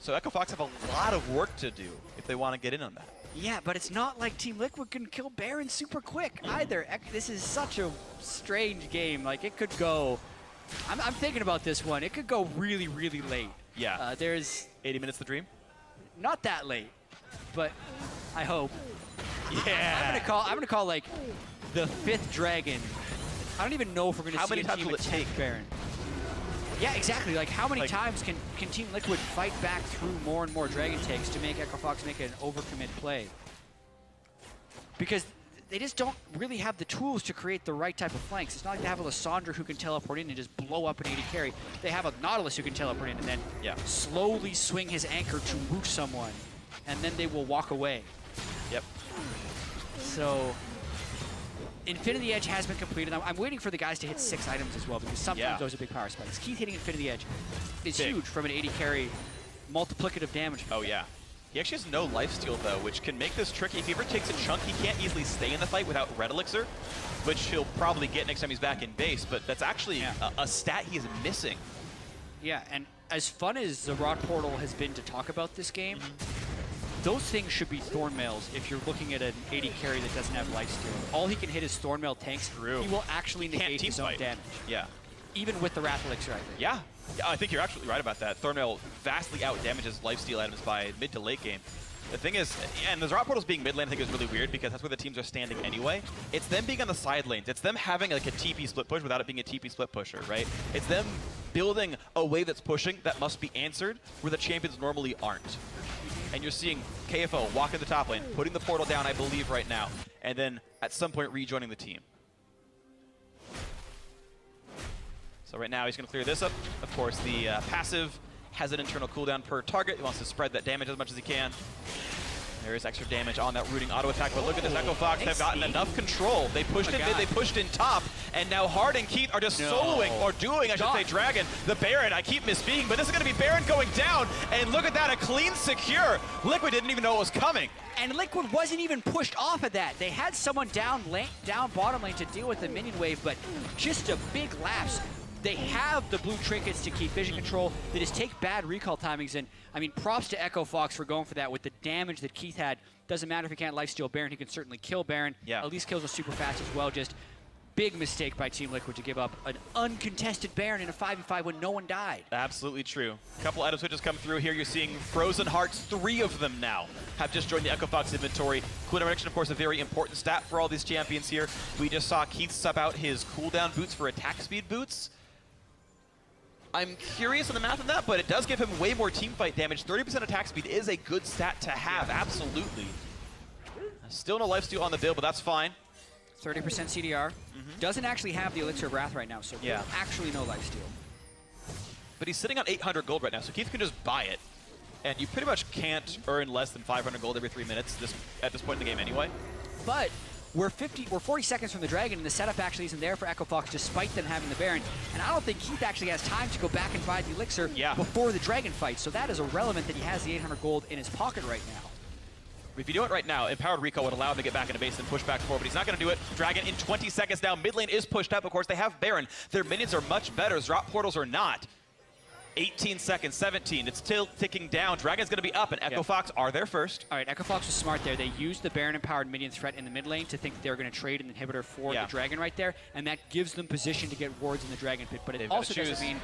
So Echo Fox have a lot of work to do if they want to get in on that. Yeah, but it's not like Team Liquid can kill Baron super quick either. This is such a strange game. Like, it could go... I'm thinking about this one. It could go really, really late. Yeah. There's... 80 minutes the dream? Not that late, but I hope. Yeah. I'm gonna call like the 5th Dragon. I don't even know if we're gonna see a team will it attack take? Baron. Yeah, exactly. Like, how many times can Team Liquid fight back through more and more Dragon takes to make Echo Fox make an overcommit play? Because they just don't really have the tools to create the right type of flanks. It's not like they have a Lissandra who can teleport in and just blow up an AD carry. They have a Nautilus who can teleport in and then slowly swing his anchor to root someone, and then they will walk away. Yep. So, Infinity Edge has been completed. I'm waiting for the guys to hit 6 items as well, because sometimes those are big power spikes. Keith hitting Infinity Edge is huge from an AD carry multiplicative damage. Oh, yeah. He actually has no lifesteal, though, which can make this tricky. If he ever takes a chunk, he can't easily stay in the fight without Red Elixir, which he'll probably get next time he's back in base, but that's actually a stat he is missing. Yeah, and as fun as the Rod Portal has been to talk about this game, those things should be Thornmails if you're looking at an AD carry that doesn't have lifesteal. All he can hit is Thornmail tanks. True. He will actually negate his own damage. Yeah. Even with the Wrath Elixir, I think. Yeah. I think you're absolutely right about that. Thornmail vastly out-damages lifesteal items by mid to late game. The thing is, and the Rod Portals being mid lane I think is really weird because that's where the teams are standing anyway. It's them being on the side lanes. It's them having like a TP split push without it being a TP split pusher, right? It's them building a wave that's pushing that must be answered where the champions normally aren't. And you're seeing KFO walk in the top lane, putting the portal down, I believe, right now, and then at some point rejoining the team. So right now he's going to clear this up. Of course, the passive has an internal cooldown per target. He wants to spread that damage as much as he can. There is extra damage on that rooting auto attack, but look at this. Echo Fox have gotten enough control. They pushed in mid, they pushed in top, and now Hard and Keith are just soloing, or doing, I should say, Dragon. The Baron, I keep misspeaking, but this is going to be Baron going down, and look at that, a clean secure. Liquid didn't even know it was coming. And Liquid wasn't even pushed off of that. They had someone down bottom lane to deal with the minion wave, but just a big lapse. They have the blue trinkets to keep vision control. They just take bad recall timings. And, I mean, props to Echo Fox for going for that with the damage that Keith had. Doesn't matter if he can't lifesteal Baron. He can certainly kill Baron. Yeah. At least kills us super fast as well. Just big mistake by Team Liquid to give up an uncontested Baron in a 5v5 when no one died. Absolutely true. A couple item switches come through here. You're seeing Frozen Hearts. 3 of them now have just joined the Echo Fox inventory. Cooldown reduction, of course, a very important stat for all these champions here. We just saw Keith sub out his cooldown boots for attack speed boots. I'm curious on the math of that, but it does give him way more teamfight damage. 30% attack speed is a good stat to have, absolutely. Still no lifesteal on the build, but that's fine. 30% CDR. Doesn't actually have the Elixir of Wrath right now, so Yeah. actually no lifesteal. But he's sitting on 800 gold right now, so Keith can just buy it. And you pretty much can't earn less than 500 gold every 3 minutes at this point in the game anyway. But we're 40 seconds from the Dragon, and the setup actually isn't there for Echo Fox, despite them having the Baron. And I don't think Keith actually has time to go back and buy the Elixir before the Dragon fight. So that is irrelevant that he has the 800 gold in his pocket right now. If you do it right now, Empowered Recall would allow him to get back into base and push back forward, but he's not going to do it. Dragon in 20 seconds now. Mid lane is pushed up. Of course, they have Baron. Their minions are much better. Drop portals or not. 18 seconds, 17. It's still ticking down. Dragon's going to be up, and Echo Fox are there first. All right, Echo Fox was smart there. They used the Baron-empowered minion threat in the mid lane to think that they were going to trade an inhibitor for the Dragon right there, and that gives them position to get wards in the Dragon pit. But it also doesn't mean...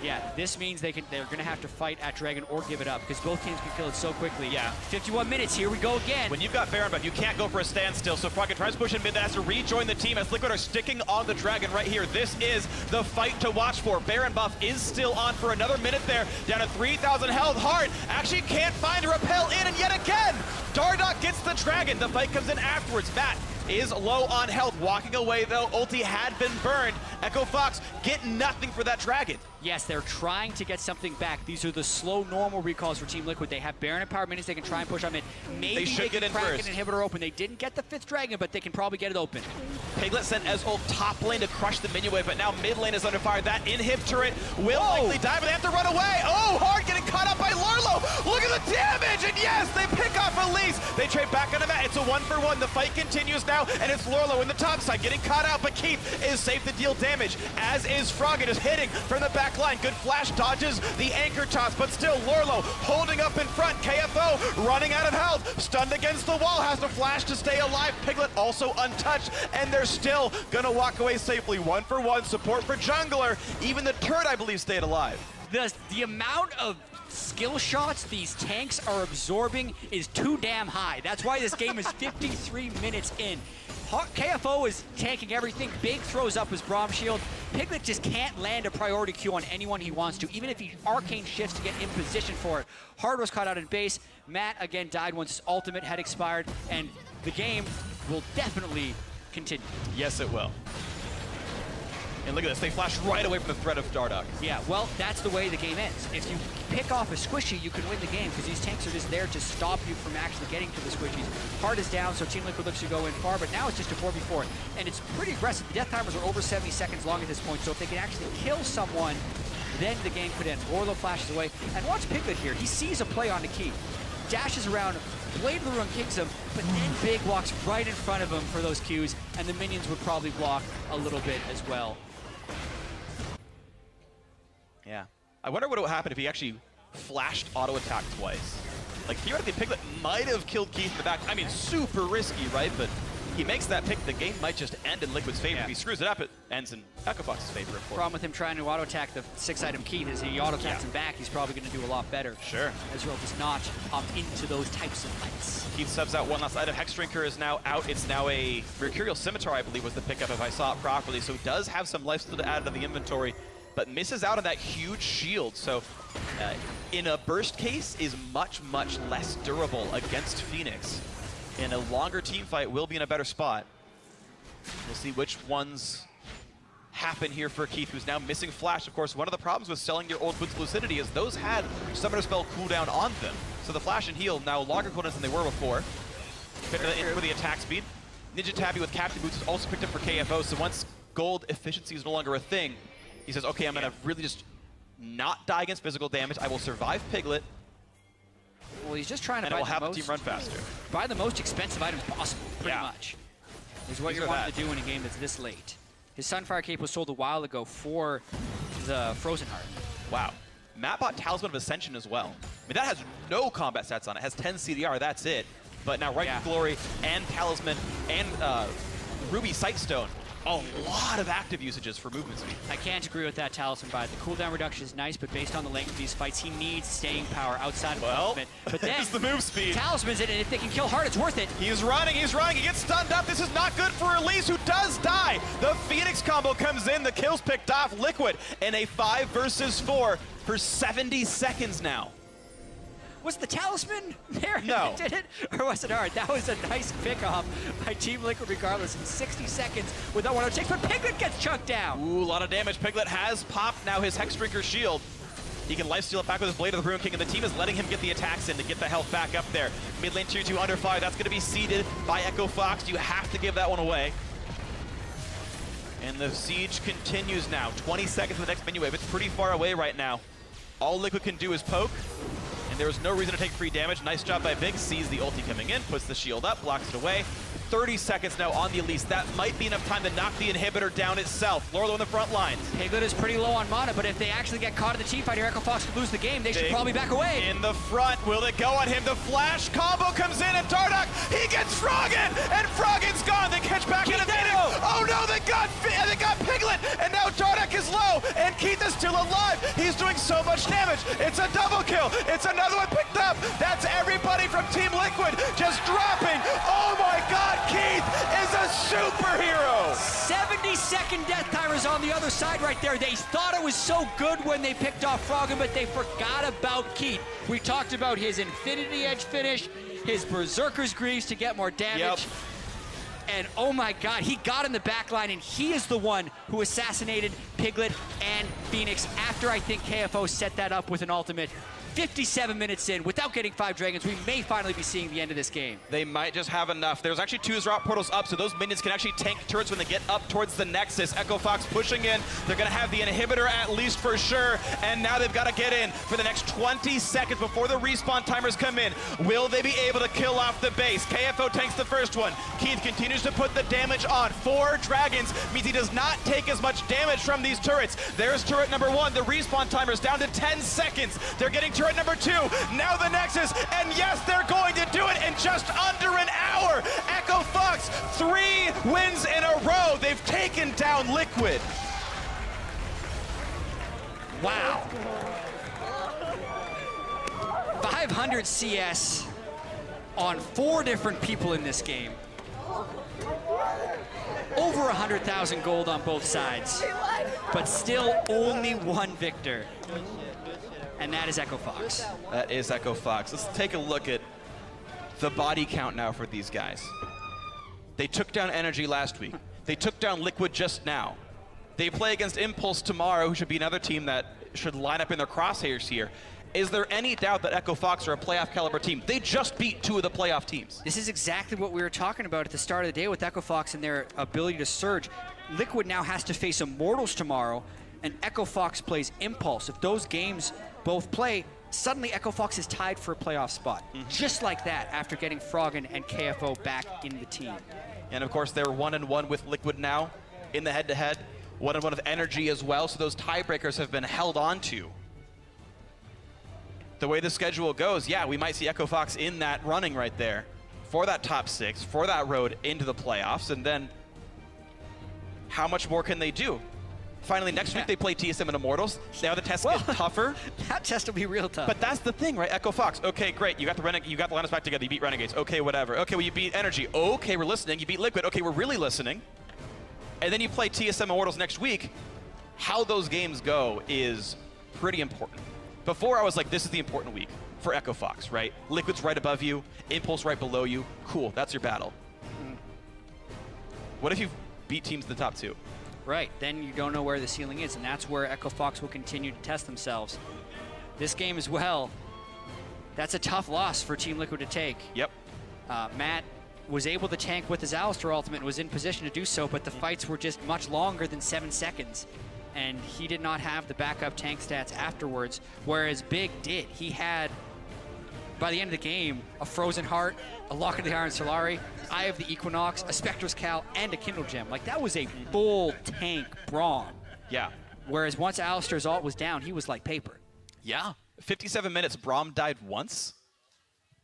Yeah, this means they're going to have to fight at Dragon or give it up, because both teams can kill it so quickly. Yeah. 51 minutes, here we go again. When you've got Baron, but you can't go for a standstill, so Froggen tries to push in mid, that has to rejoin the team as Liquid are sticking on the Dragon right here. This is the fight to watch for. Baron buff is still on for another minute there, down to 3,000 health. Hard actually can't find a repel in, and yet again, Dardoch gets the Dragon. The fight comes in afterwards. Matt is low on health, walking away though. Ulti had been burned. Echo Fox get nothing for that Dragon. Yes, they're trying to get something back. These are the slow, normal recalls for Team Liquid. They have Baron and Power minions they can try and push on mid. Maybe they can crack an inhibitor open. They didn't get the 5th Dragon, but they can probably get it open. Piglet sent Ezreal top lane to crush the minion wave, but now mid lane is under fire. That inhib turret will likely die, but they have to run away. Oh, Hard getting caught up by Lurlo. Look at the damage, and yes, they pick off Elise. They trade back on the mat. It's a 1-for-1. The fight continues now, and it's Lurlo in the top side getting caught out, but Keith is safe to deal damage, as is Froggen, just hitting from the back line. Good flash dodges the anchor toss, but still Lurlo holding up in front. KFO running out of health, stunned against the wall, has to flash to stay alive. Piglet also untouched, and they're still gonna walk away safely. 1-for-1 support for jungler. Even the turret, I believe, stayed alive. The amount of skill shots these tanks are absorbing is too damn high. That's why this game is 53 minutes in. KFO is tanking everything. Big throws up his Braum shield. Piglet just can't land a priority Q on anyone he wants to, even if he arcane shifts to get in position for it. Hard was caught out in base. Matt again died once his ultimate had expired, and the game will definitely continue. Yes, it will. And look at this, they flash right away from the threat of Dardoch. Yeah, well, that's the way the game ends. If you pick off a squishy, you can win the game, because these tanks are just there to stop you from actually getting to the squishies. Hard is down, so Team Liquid looks to go in far, but now it's just a 4v4. And it's pretty aggressive. The death timers are over 70 seconds long at this point, so if they can actually kill someone, then the game could end. Orlo flashes away, and watch Piglet here. He sees a play on the key. Dashes around, Blade of the Rune kicks him, but then Big walks right in front of him for those Qs, and the minions would probably block a little bit as well. Yeah. I wonder what would happen if he actually flashed auto attack twice. Like, theoretically, Piglet might have killed Keith in the back. I mean, super risky, right? But he makes that pick. The game might just end in Liquid's favor. If he screws it up, it ends in Echo Fox's favor, of course. Problem with him trying to auto attack the 6-item Keith is he auto attacks him back. He's probably going to do a lot better. Sure. Ezreal does not opt into those types of fights. Keith subs out one last item. Hex Drinker is now out. It's now a Mercurial Scimitar, I believe, was the pickup if I saw it properly. So it does have some life still to add to the inventory, but misses out on that huge shield. So in a burst case is much, much less durable against Phoenix. In a longer team fight, will be in a better spot. We'll see which ones happen here for Keith, who's now missing Flash. Of course, one of the problems with selling your old Boots of Lucidity is those had Summoner Spell cooldown on them. So the Flash and Heal now longer cooldowns than they were before. Picked in for the attack speed. Ninja Tabby with Captain Boots is also picked up for KFO, so once gold efficiency is no longer a thing, he says, okay, I'm gonna really just not die against physical damage. I will survive Piglet. Well, he's just trying to buy the team run faster. Buy the most expensive items possible, pretty much. Is what you're wanting to do in a game that's this late. His Sunfire Cape was sold a while ago for the Frozen Heart. Wow. Matt bought Talisman of Ascension as well. I mean, that has no combat stats on it. It has 10 CDR, that's it. But now Right Glory and Talisman and Ruby Sightstone, a lot of active usages for movement speed. I can't agree with that Talisman buy. The cooldown reduction is nice, but based on the length of these fights, he needs staying power outside of movement. But then the move speed. Talisman's in it, and if they can kill Hard, it's worth it. He's running, he gets stunned up. This is not good for Elise, who does die. The Phoenix combo comes in, the kill's picked off. Liquid in a 5 versus 4 for 70 seconds now. Was the talisman there No. that did it? Or was it hard? That was a nice pickoff by Team Liquid regardless in 60 seconds without one takes, but Piglet gets chunked down. Ooh, a lot of damage. Piglet has popped now his Hex Drinker shield. He can lifesteal it back with his Blade of the Ruin King, and the team is letting him get the attacks in to get the health back up there. Mid lane tier 2 under fire. That's going to be seeded by Echo Fox. You have to give that one away. And the siege continues now. 20 seconds to the next menu wave. It's pretty far away right now. All Liquid can do is poke, and there was no reason to take free damage. Nice job by Big. Sees the ulti coming in, puts the shield up, blocks it away. 30 seconds now on the Elise. That might be enough time to knock the inhibitor down itself. Lorlo in the front lines. Piglet is pretty low on mana, but if they actually get caught in the team fight here, Echo Fox could lose the game. They should Big probably back away. in the front. Will it go on him? The flash combo comes in, and Dardoch, he gets Froggen, and Froggen's gone. They catch back in a minute. Oh no, they got Piglet, and now Dardoch is low, and Keith is still alive. He's doing so much damage. It's a double kill. It's another one picked up. That's everybody from Team Liquid just dropping. Oh my God, Keith is a superhero. 70-second death timers on the other side right there. They thought it was so good when they picked off Froggen, but they forgot about Keith. We talked about his Infinity Edge finish, his Berserker's Greaves to get more damage. Yep. And oh my God, he got in the back line, and he is the one who assassinated Piglet and Phoenix after I think KFO set that up with an ultimate. 57 minutes in, without getting 5 dragons, we may finally be seeing the end of this game. They might just have enough. There's actually 2 drop portals up, so those minions can actually tank turrets when they get up towards the Nexus. Echo Fox pushing in. They're going to have the inhibitor at least for sure, and now they've got to get in for the next 20 seconds before the respawn timers come in. Will they be able to kill off the base? KFO tanks the first one. Keith continues to put the damage on. 4 dragons means he does not take as much damage from these turrets. There's turret number 1. The respawn timer's down to 10 seconds. They're getting turret number 2, now the Nexus, and yes, they're going to do it in just under an hour. Echo Fox, 3 wins in a row. They've taken down Liquid. Wow. 500 CS on 4 different people in this game. Over 100,000 gold on both sides, but still only one victor. And that is Echo Fox. That is Echo Fox. Let's take a look at the body count now for these guys. They took down Energy last week. They took down Liquid just now. They play against Impulse tomorrow, who should be another team that should line up in their crosshairs here. Is there any doubt that Echo Fox are a playoff caliber team? They just beat 2 of the playoff teams. This is exactly what we were talking about at the start of the day with Echo Fox and their ability to surge. Liquid now has to face Immortals tomorrow, and Echo Fox plays Impulse. If those games both play, suddenly Echo Fox is tied for a playoff spot. Just like that, after getting Froggen and KFO back in the team. And of course, they're 1-1 with Liquid now in the head-to-head. 1-1 with Energy as well, so those tiebreakers have been held on to. The way the schedule goes, yeah, we might see Echo Fox in that running right there for that top 6, for that road into the playoffs, and then how much more can they do? Finally, next week they play TSM and Immortals. Now the tests get tougher. That test will be real tough. But that's the thing, right? Echo Fox. Okay, great. You got the lineups back together. You beat Renegades. Okay, whatever. Okay, well you beat Energy. Okay, we're listening. You beat Liquid. Okay, we're really listening. And then you play TSM Immortals next week. How those games go is pretty important. Before I was like, this is the important week for Echo Fox, right? Liquid's right above you. Impulse right below you. Cool. That's your battle. What if you beat teams in the top 2? Right, then you don't know where the ceiling is, and that's where Echo Fox will continue to test themselves. This game as well, that's a tough loss for Team Liquid to take. Yep. Matt was able to tank with his Alistar ultimate and was in position to do so, but the fights were just much longer than 7 seconds. And he did not have the backup tank stats afterwards, whereas Big did. He had, by the end of the game, a Frozen Heart, a Lock of the Iron Solari, Eye of the Equinox, a Spectre's Cal, and a Kindle Gem. Like, that was a full tank Braum. Yeah. Whereas once Alistar's ult was down, he was like paper. Yeah. 57 minutes, Braum died once.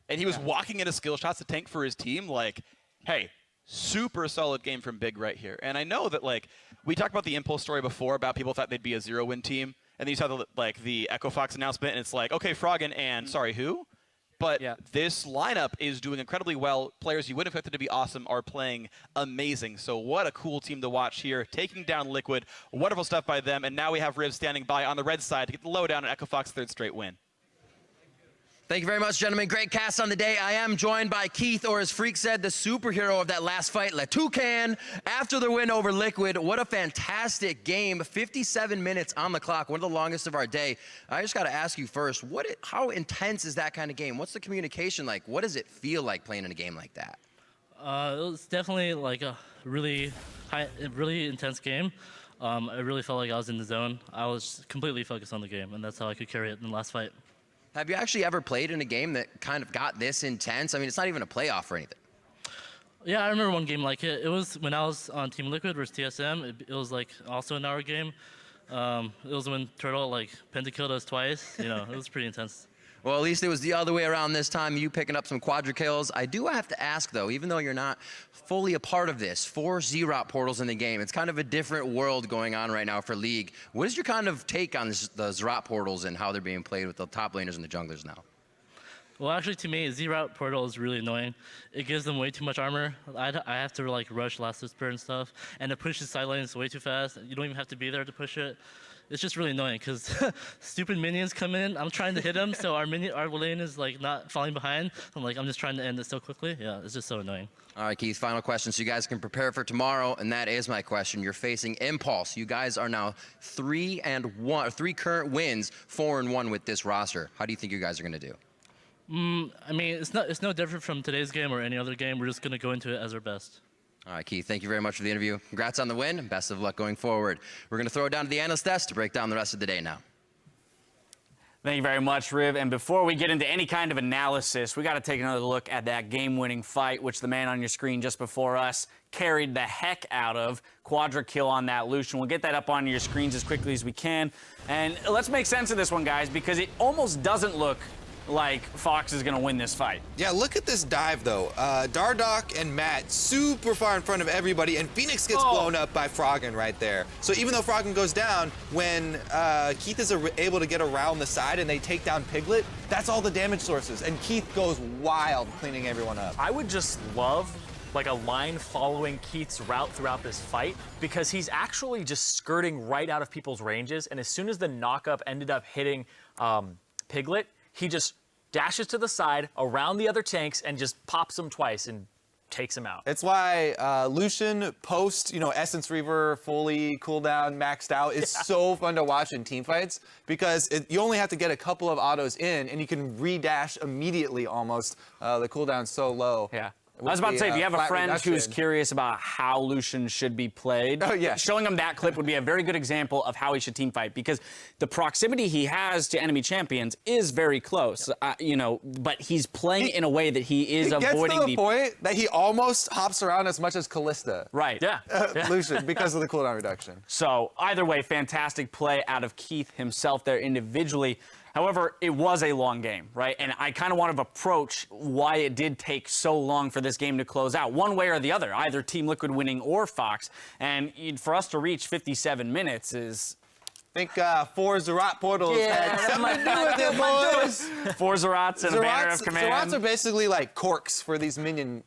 And he was walking into skill shots to tank for his team. Like, hey, super solid game from Big right here. And I know that, like, we talked about the Impulse story before about people thought they'd be a 0-win team. And then you saw the Echo Fox announcement, and it's like, okay, Froggen and sorry, who? But this lineup is doing incredibly well. Players you would have expected to be awesome are playing amazing. So what a cool team to watch here, taking down Liquid. Wonderful stuff by them. And now we have Riv standing by on the red side to get the lowdown on Echo Fox's 3rd straight win. Thank you very much, gentlemen. Great cast on the day. I am joined by Keith, or as Freak said, the superhero of that last fight, Toucan, after the win over Liquid. What a fantastic game. 57 minutes on the clock, one of the longest of our day. I just got to ask you first, how intense is that kind of game? What's the communication like? What does it feel like playing in a game like that? It was definitely like a really intense game. I really felt like I was in the zone. I was completely focused on the game, and that's how I could carry it in the last fight. Have you actually ever played in a game that kind of got this intense? I mean, it's not even a playoff or anything. Yeah, I remember one game like it. It was when I was on Team Liquid versus TSM. It was like also an hour game. It was when Turtle like pentakilled us twice. You know, it was pretty intense. Well, at least it was the other way around this time, you picking up some quadra kills. I do have to ask, though, even though you're not fully a part of this, 4 Zerout portals in the game. It's kind of a different world going on right now for League. What is your kind of take on the Zerout portals and how they're being played with the top laners and the junglers now? Well, actually, to me, Z-Route Portal is really annoying. It gives them way too much armor. I have to like rush Last Whisper and stuff, and it pushes side lanes way too fast. You don't even have to be there to push it. It's just really annoying because stupid minions come in. I'm trying to hit them, so our lane is like not falling behind. I'm just trying to end it so quickly. Yeah, it's just so annoying. All right, Keith, final question so you guys can prepare for tomorrow, and that is my question. You're facing Impulse. You guys are now 3 current wins, 4-1 with this roster. How do you think you guys are going to do? I mean, it's no different from today's game or any other game. We're just going to go into it as our best. All right, Keith, thank you very much for the interview. Congrats on the win, and best of luck going forward. We're going to throw it down to the analyst desk to break down the rest of the day now. Thank you very much, Riv. And before we get into any kind of analysis, we got to take another look at that game-winning fight, which the man on your screen just before us carried the heck out of. Quadra kill on that Lucian. We'll get that up on your screens as quickly as we can. And let's make sense of this one, guys, because it almost doesn't look like Fox is going to win this fight. Yeah, look at this dive, though. Dardoch and Matt super far in front of everybody, and Phoenix gets blown up by Froggen right there. So even though Froggen goes down, when Keith is able to get around the side and they take down Piglet, that's all the damage sources, and Keith goes wild cleaning everyone up. I would just love like a line following Keith's route throughout this fight, because he's actually just skirting right out of people's ranges, and as soon as the knock-up ended up hitting Piglet, he just dashes to the side around the other tanks and just pops them twice and takes him out. It's why Lucian post, Essence Reaver fully cooldown, maxed out, is so fun to watch in team fights, because you only have to get a couple of autos in and you can re-dash immediately almost. The cooldown's so low. Yeah. I was about to say, if you have a friend who's curious about how Lucian should be played, showing him that clip would be a very good example of how he should teamfight, because the proximity he has to enemy champions is very close, but he's playing in a way that he is avoiding to the point that he almost hops around as much as Callista. Right. Yeah. Lucian, because of the cooldown reduction. So either way, fantastic play out of Keith himself there individually. However, it was a long game, right? And I kind of want to approach why it did take so long for this game to close out, one way or the other, either Team Liquid winning or Fox. And for us to reach 57 minutes is... I think 4 Zerat portals had something to do with it, boys. 4 Zerats and a banner of command. Zerats are basically like corks for these minion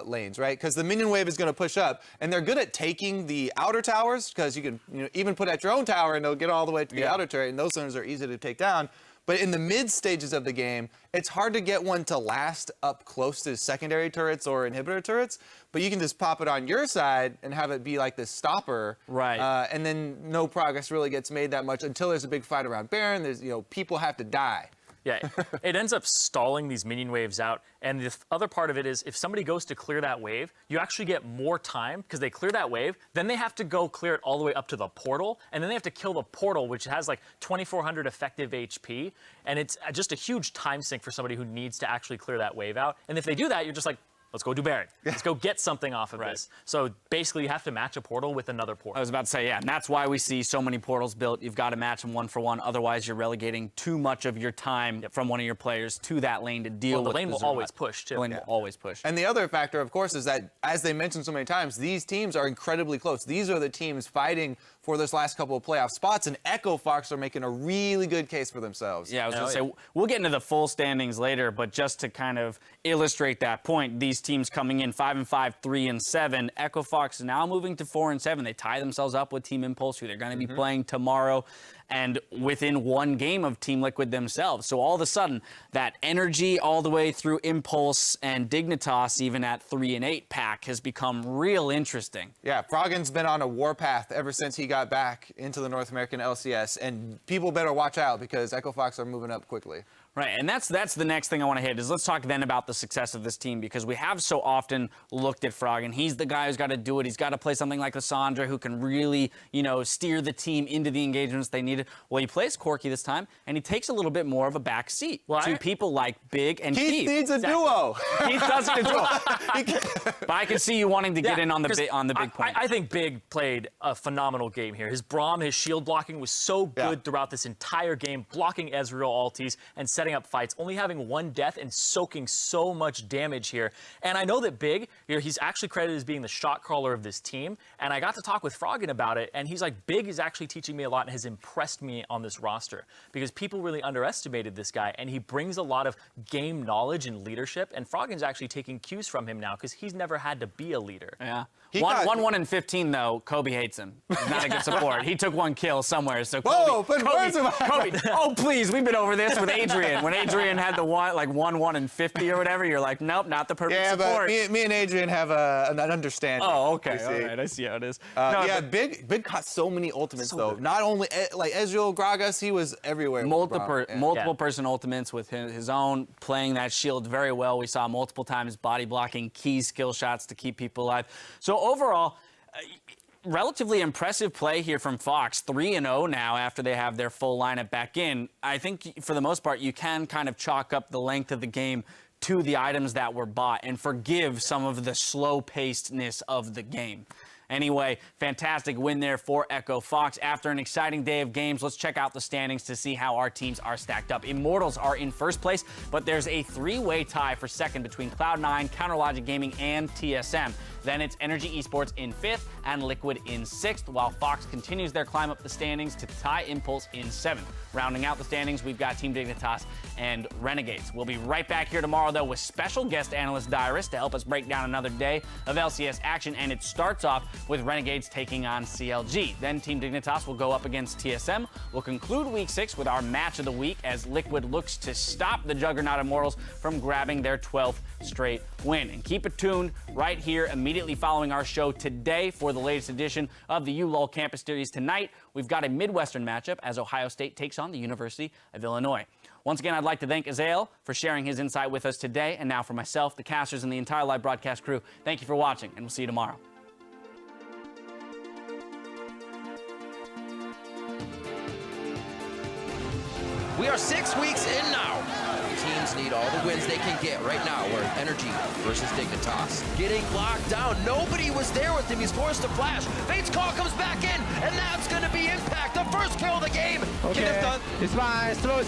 lanes, right? Because the minion wave is going to push up, and they're good at taking the outer towers, because you can even put at your own tower and they'll get all the way to the outer turret, and those zones are easy to take down. But in the mid stages of the game, it's hard to get one to last up close to secondary turrets or inhibitor turrets, but you can just pop it on your side and have it be like this stopper. Right. And then no progress really gets made that much until there's a big fight around Baron. There's, people have to die. Yeah, it ends up stalling these minion waves out. And the other part of it is, if somebody goes to clear that wave, you actually get more time because they clear that wave. Then they have to go clear it all the way up to the portal. And then they have to kill the portal, which has like 2,400 effective HP. And it's just a huge time sink for somebody who needs to actually clear that wave out. And if they do that, you're just like, let's go do Baron. Let's go get something off of this. So basically, you have to match a portal with another portal. I was about to say, yeah, and that's why we see so many portals built. You've got to match them 1 for 1. Otherwise, you're relegating too much of your time from one of your players to that lane to deal with. The lane will always push, too. The lane will always push. And the other factor, of course, is that, as they mentioned so many times, these teams are incredibly close. These are the teams fighting for those last couple of playoff spots, and Echo Fox are making a really good case for themselves. Yeah, I was going to say, we'll get into the full standings later, but just to kind of illustrate that point, these these teams coming in 5-5, 3-7. Echo Fox now moving to 4-7. They tie themselves up with Team Impulse, who they're going to be playing tomorrow, and within one game of Team Liquid themselves. So all of a sudden, that energy all the way through Impulse and Dignitas, even at 3-8 pack, has become real interesting. Yeah, Froggen's been on a warpath ever since he got back into the North American LCS, and people better watch out because Echo Fox are moving up quickly. Right, and that's the next thing I want to hit is let's talk then about the success of this team, because we have so often looked at Froggen. He's the guy who's got to do it. He's got to play something like Cassandra, who can really, steer the team into the engagements they needed. Well, he plays Corki this time, and he takes a little bit more of a back seat to people like Big and Keith. Keith needs a duo. Keith does need a duo. But I can see you wanting to get in on the big point. I think Big played a phenomenal game here. His Braum, his shield blocking was so good throughout this entire game, blocking Ezreal ultis and setting up fights, only having one death and soaking so much damage here. And I know that Big, he's actually credited as being the shot caller of this team. And I got to talk with Froggen about it, and he's like, Big is actually teaching me a lot and has impressed me on this roster because people really underestimated this guy, and he brings a lot of game knowledge and leadership. And Froggen's actually taking cues from him now because he's never had to be a leader. Yeah. 1-1-15 though. Kobe hates him. He's not a good support. He took one kill somewhere. So Kobe, oh please, we've been over this with Adrian. When Adrian had the 1-1-50 or whatever, you're like, nope, not the perfect support. Yeah, but me and Adrian have an understanding. Oh, okay, all right, I see how it is. Big caught so many ultimates though. Not only like Ezreal, Gragas, he was everywhere. Multiple person ultimates with his own, playing that shield very well. We saw multiple times body blocking, key skill shots to keep people alive. So overall, relatively impressive play here from Fox. 3-0 now after they have their full lineup back in. I think for the most part, you can kind of chalk up the length of the game to the items that were bought and forgive some of the slow-pacedness of the game. Anyway, fantastic win there for Echo Fox. After an exciting day of games, let's check out the standings to see how our teams are stacked up. Immortals are in first place, but there's a three-way tie for second between Cloud9, Counterlogic Gaming, and TSM. Then it's Energy Esports in fifth and Liquid in sixth, while Fox continues their climb up the standings to tie Impulse in seventh. Rounding out the standings, we've got Team Dignitas and Renegades. We'll be right back here tomorrow, though, with special guest analyst Dyrus to help us break down another day of LCS action, and it starts off with Renegades taking on CLG. Then Team Dignitas will go up against TSM. We'll conclude Week 6 with our match of the week as Liquid looks to stop the Juggernaut Immortals from grabbing their 12th straight win. And keep it tuned right here immediately following our show today for the latest edition of the ULOL Campus Series. Tonight, we've got a Midwestern matchup as Ohio State takes on the University of Illinois. Once again, I'd like to thank Azael for sharing his insight with us today. And now for myself, the casters, and the entire live broadcast crew, thank you for watching, and we'll see you tomorrow. We are 6 weeks in now. Teams need all the wins they can get right now. We're Energy versus Dignitas. Getting locked down. Nobody was there with him. He's forced to flash. Fate's call comes back in, and that's going to be Impact. The first kill of the game. Okay. It's fine. Slowly.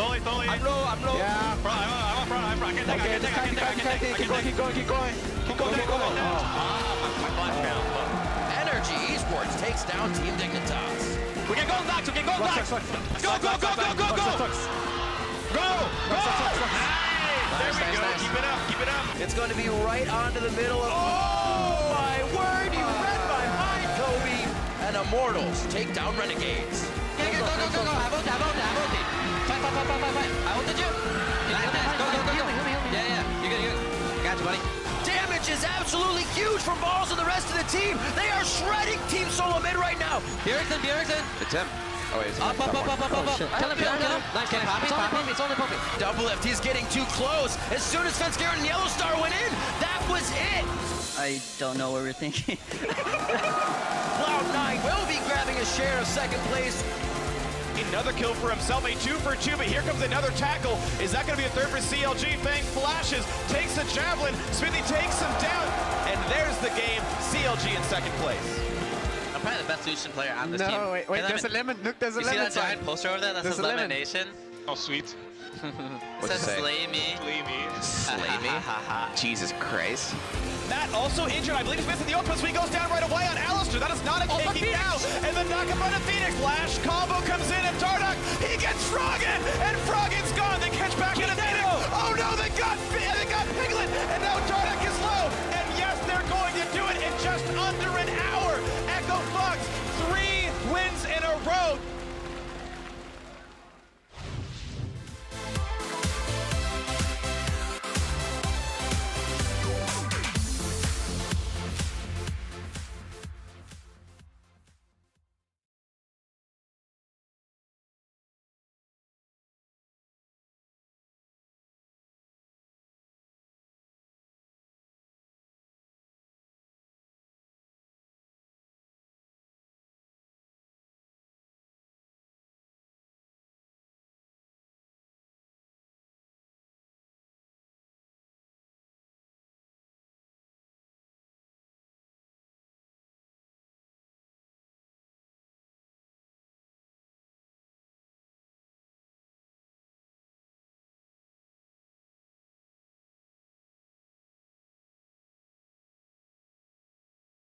I'm low. Yeah. I'm front. Okay, keep going. Energy Esports takes down Team Dignitas. We can go back. Go. There we go. Keep it up. It's going to be right onto the middle of... Oh, my word! You read my mind, Kobe! And Immortals take down Renegades. Go. I wanted you. Go. Yeah. You good. Got you, buddy. Damage is absolutely huge from Balls and the rest of the team. They are shredding Team Solo Mid right now. Bjergsen. It's him. Oh, wait, Up. Kill him. Nice, it's only pumping. Double lift, he's getting too close. As soon as Fenscaron and Yellow Star went in, that was it. I don't know what we're thinking. Cloud9 will be grabbing a share of second place. Another kill for himself, a 2 for 2, but here comes another tackle. Is that going to be a third for CLG? Fang flashes, takes the javelin, Smithy takes him down, and there's the game. CLG in second place. I'm probably the best Lucian player on this team. No, wait, there's a lemon. Look, there's a lemon. You see that giant poster over there? That's a lemon nation. Oh, sweet. What's it say? Slay me. Slay me. Jesus Christ. Matt also injured. I believe he's missing the open, so he goes down right away on Alistair. That is not a taking down. And the knockup by the Phoenix. Lash combo comes in, and Dardock, he gets Froggen, and Froggen's gone. They catch back in a